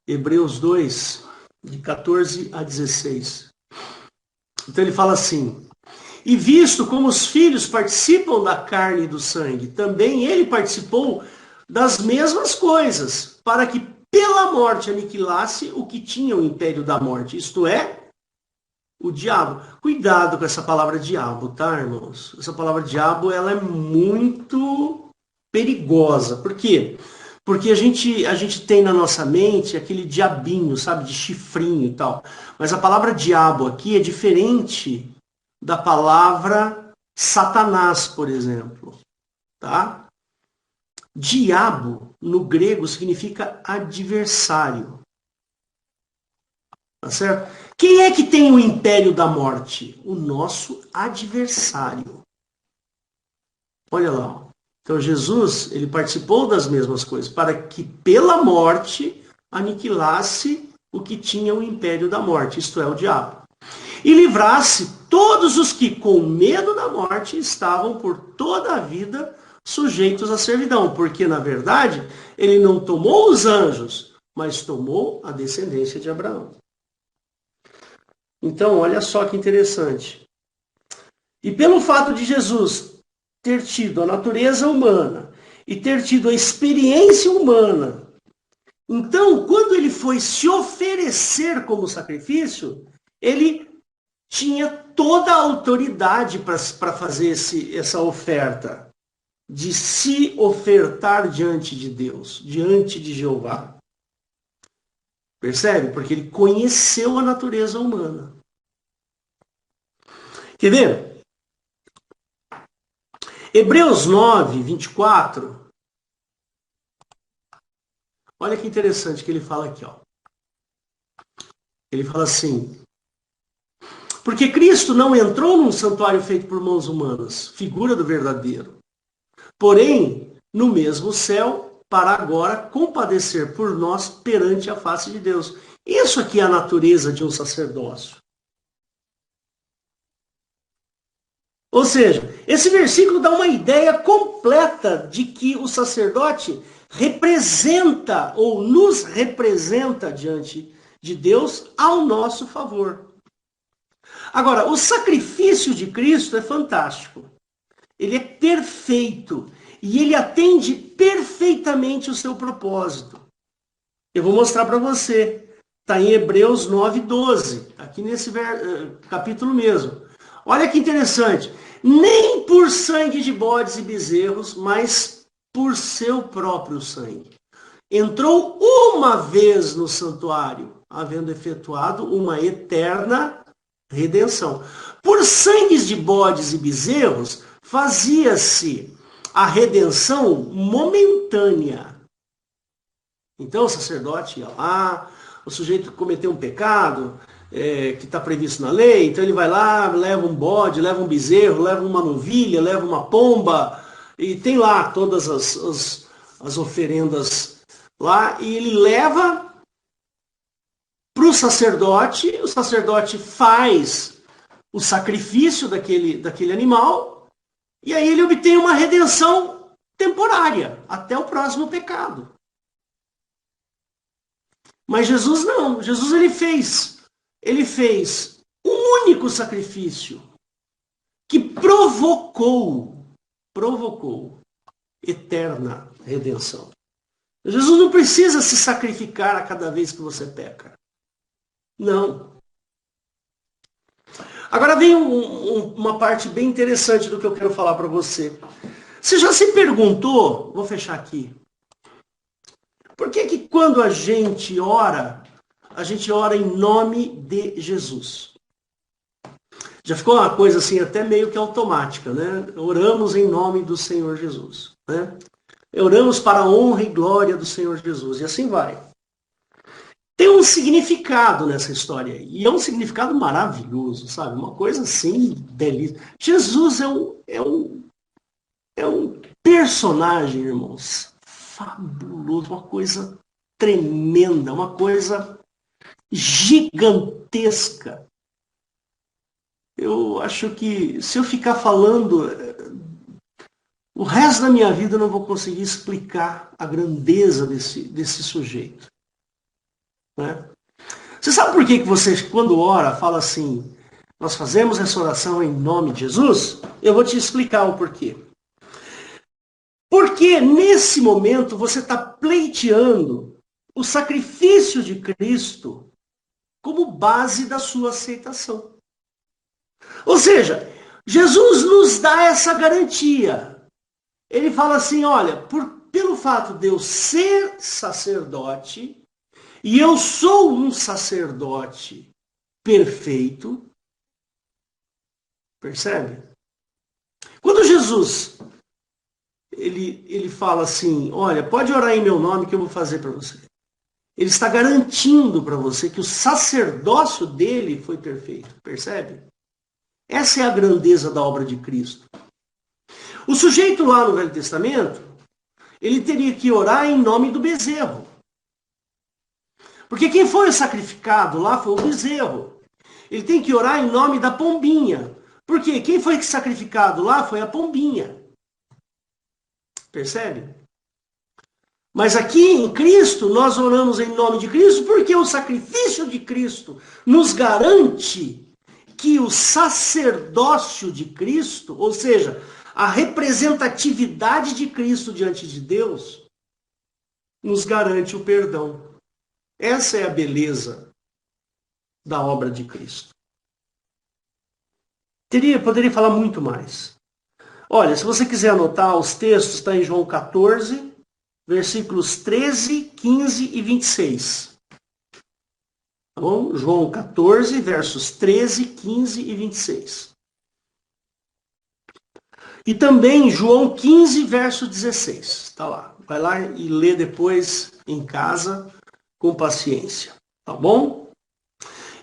[SPEAKER 2] Hebreus 2, de 14 a 16. Então ele fala assim: e visto como os filhos participam da carne e do sangue, também ele participou das mesmas coisas, para que pela morte aniquilasse o que tinha o império da morte, isto é, o diabo. Cuidado com essa palavra diabo, tá, irmãos? Essa palavra diabo, ela é muito perigosa. Por quê? Porque a gente tem na nossa mente aquele diabinho, sabe, de chifrinho e tal. Mas a palavra diabo aqui é diferente da palavra Satanás, por exemplo. Tá? Diabo, no grego, significa adversário. Tá certo? Quem é que tem o império da morte? O nosso adversário. Olha lá. Então Jesus, ele participou das mesmas coisas, para que pela morte aniquilasse o que tinha o império da morte, isto é, o diabo. E livrasse todos os que com medo da morte estavam por toda a vida sujeitos à servidão, porque na verdade ele não tomou os anjos, mas tomou a descendência de Abraão. Então, olha só que interessante. E pelo fato de Jesus ter tido a natureza humana e ter tido a experiência humana, então, quando ele foi se oferecer como sacrifício, ele tinha toda a autoridade para fazer essa oferta, de se ofertar diante de Deus, diante de Jeová. Percebe? Porque ele conheceu a natureza humana. Quer ver? Hebreus 9, 24. Olha que interessante que ele fala aqui. Ó. Ele fala assim: porque Cristo não entrou num santuário feito por mãos humanas, figura do verdadeiro, porém, no mesmo céu, para agora compadecer por nós perante a face de Deus. Isso aqui é a natureza de um sacerdócio. Ou seja, esse versículo dá uma ideia completa de que o sacerdote representa ou nos representa diante de Deus ao nosso favor. Agora, o sacrifício de Cristo é fantástico. Ele é perfeito e ele atende perfeitamente o seu propósito. Eu vou mostrar para você. Está em Hebreus 9, 12, aqui nesse capítulo mesmo. Olha que interessante. Nem por sangue de bodes e bezerros, mas por seu próprio sangue. entrou uma vez no santuário, havendo efetuado uma eterna redenção. Por sangues de bodes e bezerros, fazia-se a redenção momentânea. Então o sacerdote ia lá, o sujeito cometeu um pecado que está previsto na lei, então ele vai lá, leva um bode, leva um bezerro, leva uma novilha, leva uma pomba, e tem lá todas as oferendas lá, e ele leva para o sacerdote faz o sacrifício daquele animal, e aí ele obtém uma redenção temporária, até o próximo pecado. Mas Jesus não. Jesus ele fez um único sacrifício que provocou eterna redenção. Jesus não precisa se sacrificar a cada vez que você peca. Não. Agora vem uma parte bem interessante do que eu quero falar para você. Você já se perguntou, vou fechar aqui, por que quando a gente ora em nome de Jesus? Já ficou uma coisa assim até meio que automática, né? Oramos em nome do Senhor Jesus, né? Oramos para a honra e glória do Senhor Jesus, e assim vai. Tem um significado nessa história, e é um significado maravilhoso, sabe? Uma coisa assim, belíssima. Jesus é um personagem, irmãos, fabuloso, uma coisa tremenda, uma coisa gigantesca. Eu acho que se eu ficar falando o resto da minha vida eu não vou conseguir explicar a grandeza desse sujeito. Né? Você sabe por que você, quando ora, fala assim, nós fazemos essa oração em nome de Jesus? Eu vou te explicar o porquê. Porque nesse momento você está pleiteando o sacrifício de Cristo como base da sua aceitação. Ou seja, Jesus nos dá essa garantia. Ele fala assim, olha, pelo fato de eu ser sacerdote, e eu sou um sacerdote perfeito, percebe? Quando Jesus ele fala assim, olha, pode orar em meu nome que eu vou fazer para você. Ele está garantindo para você que o sacerdócio dele foi perfeito, percebe? Essa é a grandeza da obra de Cristo. O sujeito lá no Velho Testamento, ele teria que orar em nome do bezerro. Porque quem foi sacrificado lá foi o bezerro. Ele tem que orar em nome da pombinha. Porque quem foi sacrificado lá foi a pombinha. Percebe? Mas aqui em Cristo, nós oramos em nome de Cristo porque o sacrifício de Cristo nos garante que o sacerdócio de Cristo, ou seja, a representatividade de Cristo diante de Deus, nos garante o perdão. Essa é a beleza da obra de Cristo. Poderia falar muito mais. Olha, se você quiser anotar os textos, está em João 14, versículos 13, 15 e 26. Tá bom? João 14, versos 13, 15 e 26. E também João 15, verso 16. Está lá. Vai lá e lê depois em casa com paciência. Tá bom?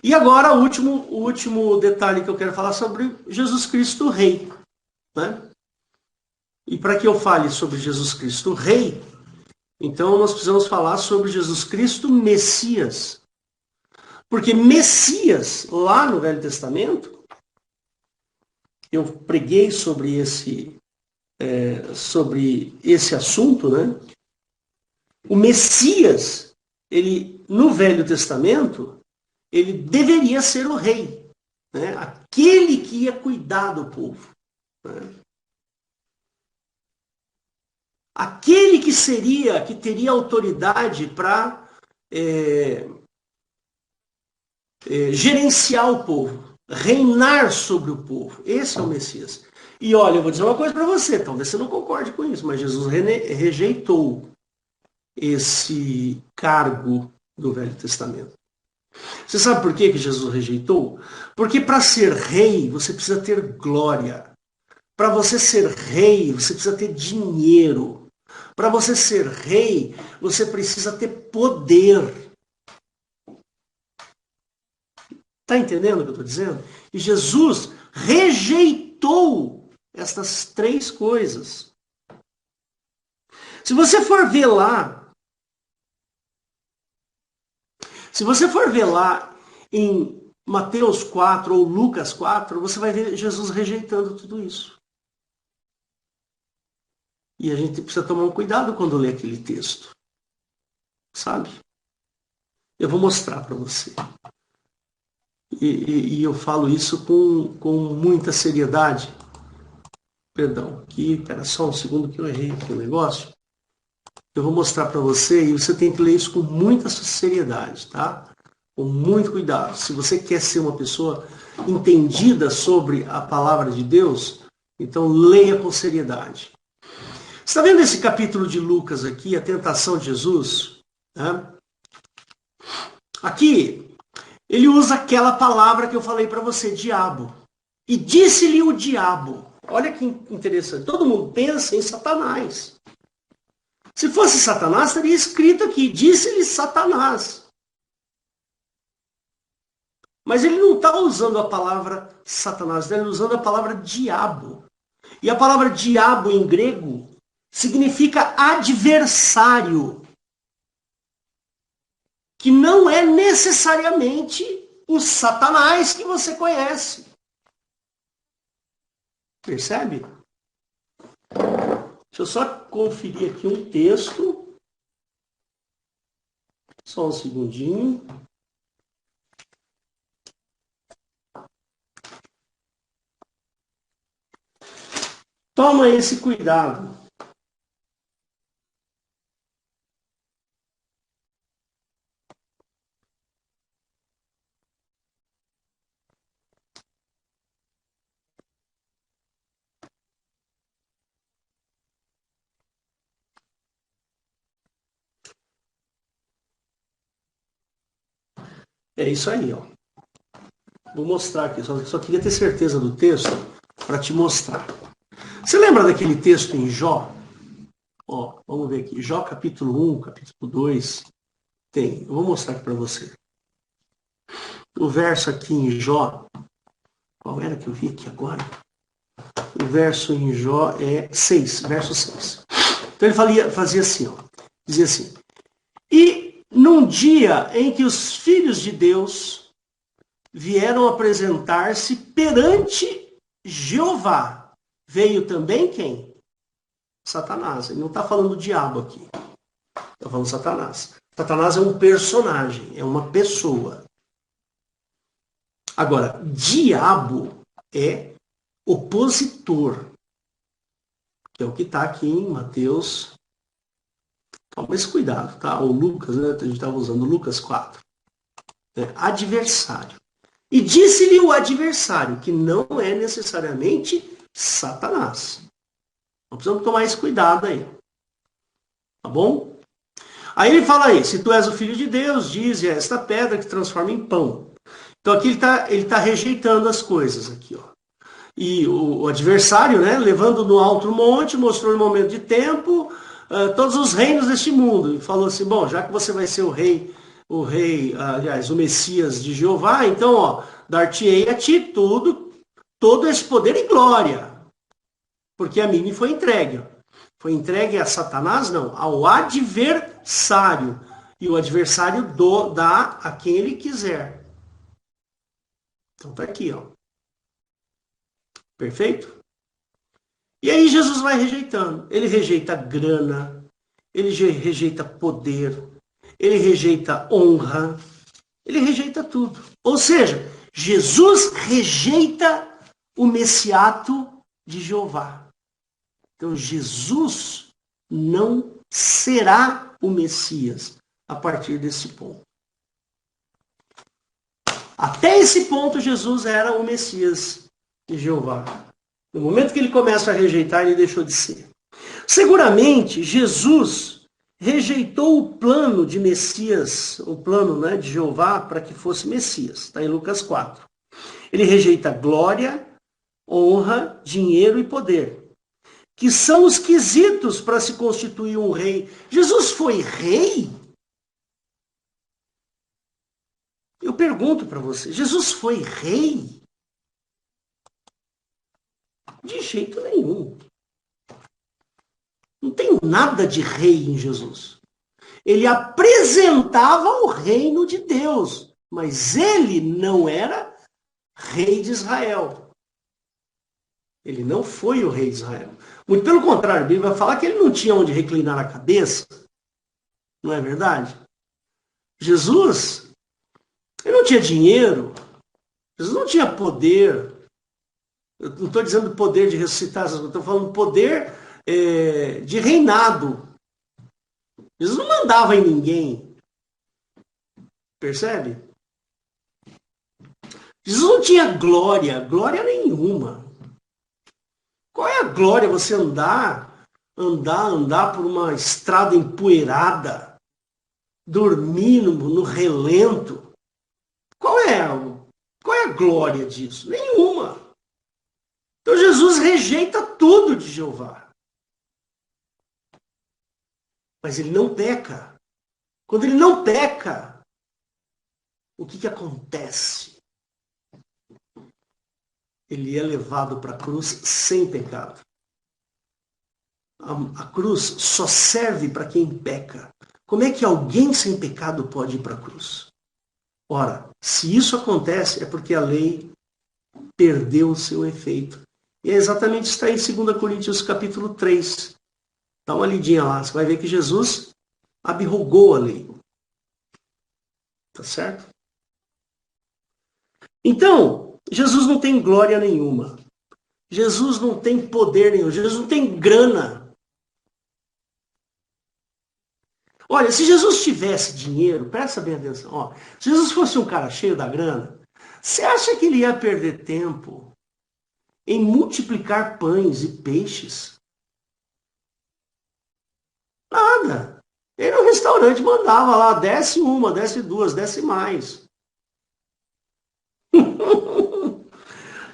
[SPEAKER 2] E agora o último detalhe que eu quero falar sobre Jesus Cristo Rei. Né? E para que eu fale sobre Jesus Cristo Rei, então nós precisamos falar sobre Jesus Cristo Messias. Porque Messias, lá no Velho Testamento, eu preguei sobre esse assunto, né? O Messias, ele, no Velho Testamento, ele deveria ser o rei, né? Aquele que ia cuidar do povo. Né? Aquele que teria autoridade para gerenciar o povo, reinar sobre o povo. Esse é o Messias. E olha, eu vou dizer uma coisa para você, talvez você não concorde com isso, mas Jesus rejeitou esse cargo do Velho Testamento. Você sabe por que Jesus rejeitou? Porque para ser rei, você precisa ter glória. Para você ser rei, você precisa ter dinheiro. Para você ser rei, você precisa ter poder. Está entendendo o que eu estou dizendo? E Jesus rejeitou estas três coisas. Se você for ver lá, em Mateus 4 ou Lucas 4, você vai ver Jesus rejeitando tudo isso. E a gente precisa tomar um cuidado quando lê aquele texto. Sabe? Eu vou mostrar para você. E eu falo isso com muita seriedade. Perdão, aqui, espera só um segundo que eu errei aqui o negócio. Eu vou mostrar para você e você tem que ler isso com muita seriedade, tá? Com muito cuidado. Se você quer ser uma pessoa entendida sobre a palavra de Deus, então leia com seriedade. Você está vendo esse capítulo de Lucas aqui, a tentação de Jesus? Né? Aqui, ele usa aquela palavra que eu falei para você, diabo. E disse-lhe o diabo. Olha que interessante. Todo mundo pensa em Satanás. Se fosse Satanás, estaria escrito aqui, disse-lhe Satanás. Mas ele não está usando a palavra Satanás, ele está usando a palavra diabo. E a palavra diabo em grego significa adversário. Que não é necessariamente o Satanás que você conhece. Percebe? Deixa eu só conferir aqui um texto. Só um segundinho. Toma esse cuidado. É isso aí, ó. Vou mostrar aqui, só queria ter certeza do texto para te mostrar. Você lembra daquele texto em Jó? Ó, vamos ver aqui. Jó capítulo 1, capítulo 2. Tem. Eu vou mostrar aqui para você. O verso aqui em Jó. Qual era que eu vi aqui agora? O verso em Jó é 6, verso 6. Então ele fazia assim, ó. Dizia assim. E num dia em que os filhos de Deus vieram apresentar-se perante Jeová, veio também quem? Satanás. Ele não está falando do diabo aqui. Está falando Satanás. Satanás é um personagem, é uma pessoa. Agora, diabo é opositor. Que é o que está aqui em Mateus. Toma esse cuidado, tá? O Lucas, né? A gente estava usando Lucas 4. Adversário. E disse-lhe o adversário, que não é necessariamente Satanás. Nós precisamos tomar esse cuidado aí. Tá bom? Aí ele fala aí, se tu és o filho de Deus, dize a esta pedra que transforma em pão. Então aqui ele tá rejeitando as coisas aqui, ó. E o adversário, né, levando no alto monte, mostrou no momento de tempo todos os reinos deste mundo. E falou assim, bom, já que você vai ser o rei, aliás, o Messias de Jeová, então, ó, dar-te-ei a ti todo esse poder e glória. Porque a mim me foi entregue. Ó. Foi entregue a Satanás, não, ao adversário. E o adversário dá a quem ele quiser. Então tá aqui, ó. Perfeito? E aí Jesus vai rejeitando. Ele rejeita grana, ele rejeita poder, ele rejeita honra, ele rejeita tudo. Ou seja, Jesus rejeita o messiato de Jeová. Então Jesus não será o Messias a partir desse ponto. Até esse ponto Jesus era o Messias de Jeová. No momento que ele começa a rejeitar, ele deixou de ser. Seguramente, Jesus, rejeitou o plano de Messias, o plano, né, de Jeová para que fosse Messias. Está em Lucas 4. Ele rejeita glória, honra, dinheiro e poder, que são os quesitos para se constituir um rei. Jesus foi rei? Eu pergunto para você, Jesus foi rei? De jeito nenhum. Não tem nada de rei em Jesus. Ele apresentava o reino de Deus, mas ele não era rei de Israel. Ele não foi o rei de Israel. Muito pelo contrário, a Bíblia vai falar que ele não tinha onde reclinar a cabeça. Não é verdade? Jesus, ele não tinha dinheiro. Jesus não tinha poder. Eu não estou dizendo poder de ressuscitar, eu estou falando poder de reinado. Jesus não mandava em ninguém. Percebe? Jesus não tinha glória nenhuma. Qual é a glória você andar por uma estrada empoeirada, dormir no relento? Qual é a glória disso? Nenhuma. Então Jesus rejeita tudo de Jeová. Mas ele não peca. Quando ele não peca, o que acontece? Ele é levado para a cruz sem pecado. A cruz só serve para quem peca. Como é que alguém sem pecado pode ir para a cruz? Ora, se isso acontece, é porque a lei perdeu o seu efeito. E é exatamente isso que está em 2 Coríntios capítulo 3. Dá uma lidinha lá, você vai ver que Jesus abrogou a lei. Tá certo? Então, Jesus não tem glória nenhuma. Jesus não tem poder nenhum. Jesus não tem grana. Olha, se Jesus tivesse dinheiro, presta bem atenção. Ó, se Jesus fosse um cara cheio da grana, você acha que ele ia perder tempo em multiplicar pães e peixes? Nada. Ele no restaurante mandava lá, desce uma, desce duas, desce mais.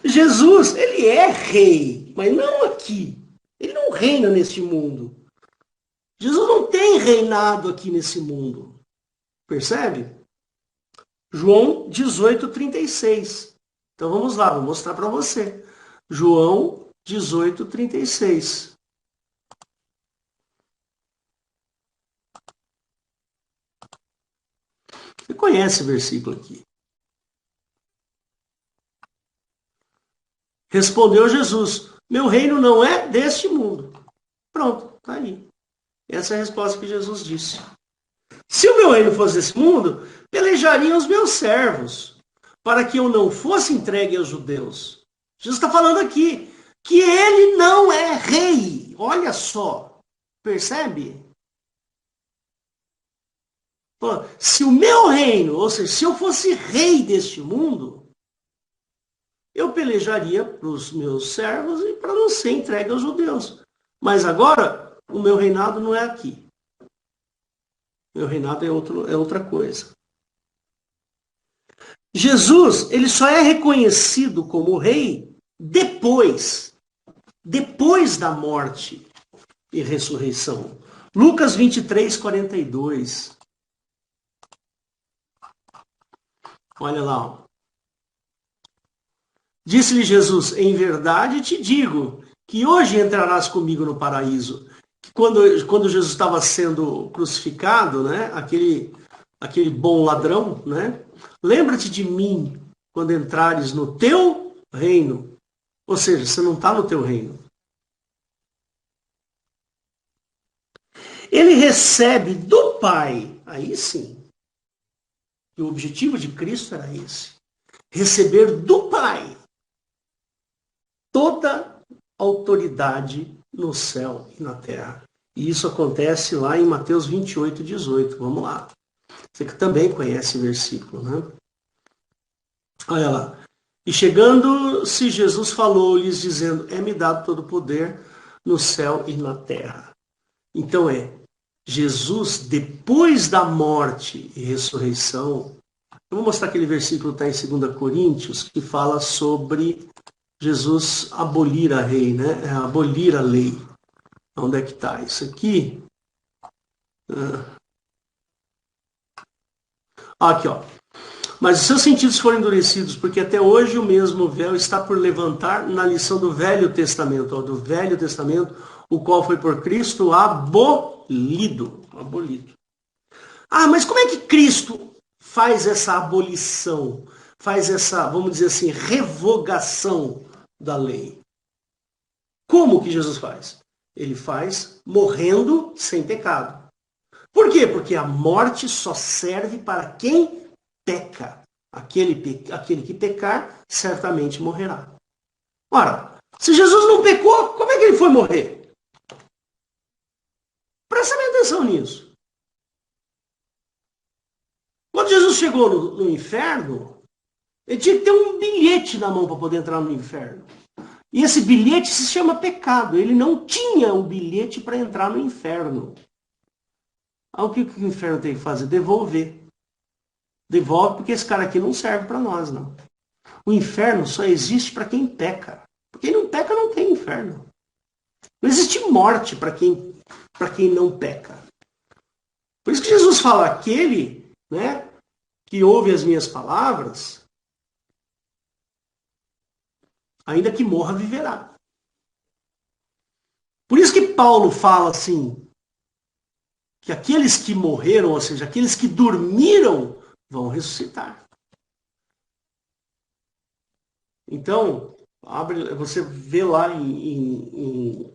[SPEAKER 2] Jesus, ele é rei, mas não aqui. Ele não reina neste mundo. Jesus não tem reinado aqui nesse mundo. Percebe? João 18:36. Então vamos lá, vou mostrar para você. João 18:36. Você conhece o versículo aqui. Respondeu Jesus: meu reino não é deste mundo. Pronto, tá aí. Essa é a resposta que Jesus disse. Se o meu reino fosse desse mundo, pelejariam os meus servos, para que eu não fosse entregue aos judeus. Jesus está falando aqui que ele não é rei. Olha só, percebe? Se o meu reino, ou seja, se eu fosse rei deste mundo, eu pelejaria para os meus servos e para não ser entregue aos judeus. Mas agora, o meu reinado não é aqui. Meu reinado é outra coisa. Jesus, ele só é reconhecido como rei depois da morte e ressurreição. Lucas 23:42. Olha lá. Ó. Disse-lhe Jesus: em verdade te digo que hoje entrarás comigo no paraíso. Quando Jesus estava sendo crucificado, né, aquele bom ladrão, né, lembra-te de mim quando entrares no teu reino. Ou seja, você não está no teu reino. Ele recebe do Pai, aí sim. E o objetivo de Cristo era esse. Receber do Pai toda autoridade no céu e na terra. E isso acontece lá em Mateus 28:18. Vamos lá. Você que também conhece o versículo, né? Olha lá. E chegando-se, Jesus falou-lhes, dizendo: é-me dado todo o poder no céu e na terra. Então Jesus, depois da morte e ressurreição, eu vou mostrar aquele versículo que está em 2 Coríntios, que fala sobre Jesus abolir a lei, né? Abolir a lei. Onde é que está? Isso aqui. Aqui, ó. Mas os seus sentidos foram endurecidos, porque até hoje o mesmo véu está por levantar na lição do Velho Testamento, ó, do Velho Testamento, o qual foi por Cristo abolido. Abolido. Ah, mas como é que Cristo faz essa abolição? Faz essa, vamos dizer assim, revogação da lei? Como que Jesus faz? Ele faz morrendo sem pecado. Por quê? Porque a morte só serve para quem peca. Aquele que pecar, certamente morrerá. Ora, se Jesus não pecou, como é que ele foi morrer? Presta bem atenção nisso. Quando Jesus chegou no inferno, ele tinha que ter um bilhete na mão para poder entrar no inferno. E esse bilhete se chama pecado. Ele não tinha o bilhete para entrar no inferno. O que o inferno tem que fazer? Devolver. Devolve porque esse cara aqui não serve para nós, não. O inferno só existe para quem peca. Quem não peca não tem inferno. Não existe morte para quem não peca. Por isso que Jesus fala, aquele, né, que ouve as minhas palavras, ainda que morra, viverá. Por isso que Paulo fala assim, que aqueles que morreram, ou seja, aqueles que dormiram, vão ressuscitar. Então, você vê lá em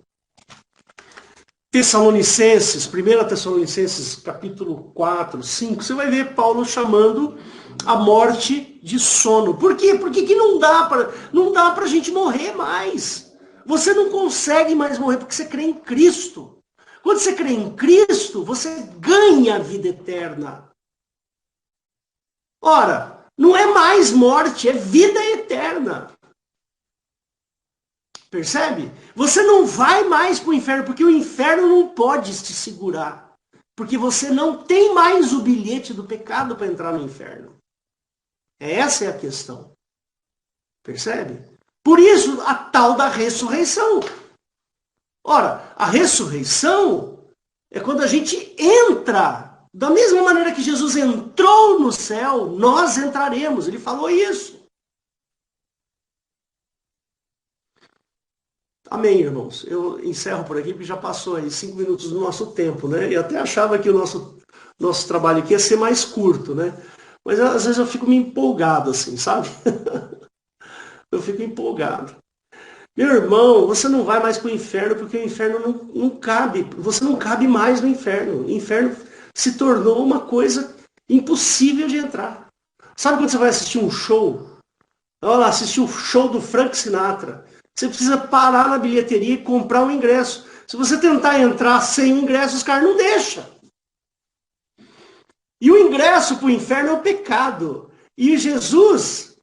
[SPEAKER 2] Tessalonicenses, 1 Tessalonicenses, capítulo 4, 5, você vai ver Paulo chamando a morte de sono. Por quê? Porque que não dá para a gente morrer mais. Você não consegue mais morrer porque você crê em Cristo. Quando você crê em Cristo, você ganha a vida eterna. Ora, não é mais morte, é vida eterna. Percebe? Você não vai mais para o inferno, porque o inferno não pode te segurar. Porque você não tem mais o bilhete do pecado para entrar no inferno. Essa é a questão. Percebe? Por isso, a tal da ressurreição. Ora, a ressurreição é quando a gente entra. Da mesma maneira que Jesus entrou no céu, nós entraremos. Ele falou isso. Amém, irmãos. Eu encerro por aqui, porque já passou aí 5 minutos do nosso tempo, né? E até achava que o nosso trabalho aqui ia ser mais curto, né? Mas às vezes eu fico me empolgado, assim, sabe? Eu fico empolgado. Meu irmão, você não vai mais para o inferno, porque o inferno não cabe. Você não cabe mais no inferno. O inferno se tornou uma coisa impossível de entrar. Sabe quando você vai assistir um show? Olha lá, assistir o show do Frank Sinatra. Você precisa parar na bilheteria e comprar um ingresso. Se você tentar entrar sem o ingresso, os caras não deixam. E o ingresso para o inferno é o pecado. E Jesus,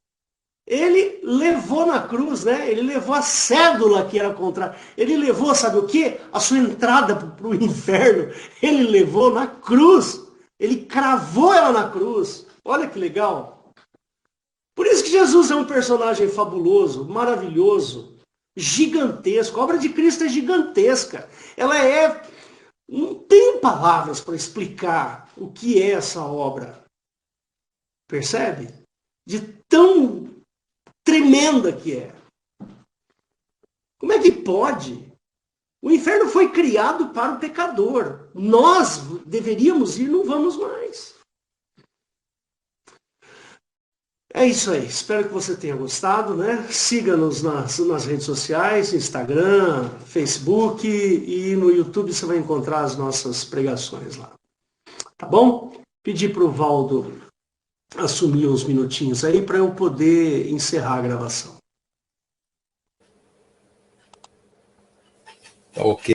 [SPEAKER 2] ele levou na cruz, né? Ele levou a cédula que era contrária. Ele levou, sabe o quê? A sua entrada para o inferno. Ele levou na cruz. Ele cravou ela na cruz. Olha que legal. Por isso que Jesus é um personagem fabuloso, maravilhoso, gigantesco. A obra de Cristo é gigantesca. Ela é... Não tem palavras para explicar o que é essa obra. Percebe? De tão tremenda que é. Como é que pode? O inferno foi criado para o pecador. Nós deveríamos ir, não vamos mais. É isso aí. Espero que você tenha gostado, né? Siga-nos nas redes sociais, Instagram, Facebook e no YouTube você vai encontrar as nossas pregações lá. Tá bom? Pedi para o Valdo assumir uns minutinhos aí para eu poder encerrar a gravação.
[SPEAKER 1] Ok.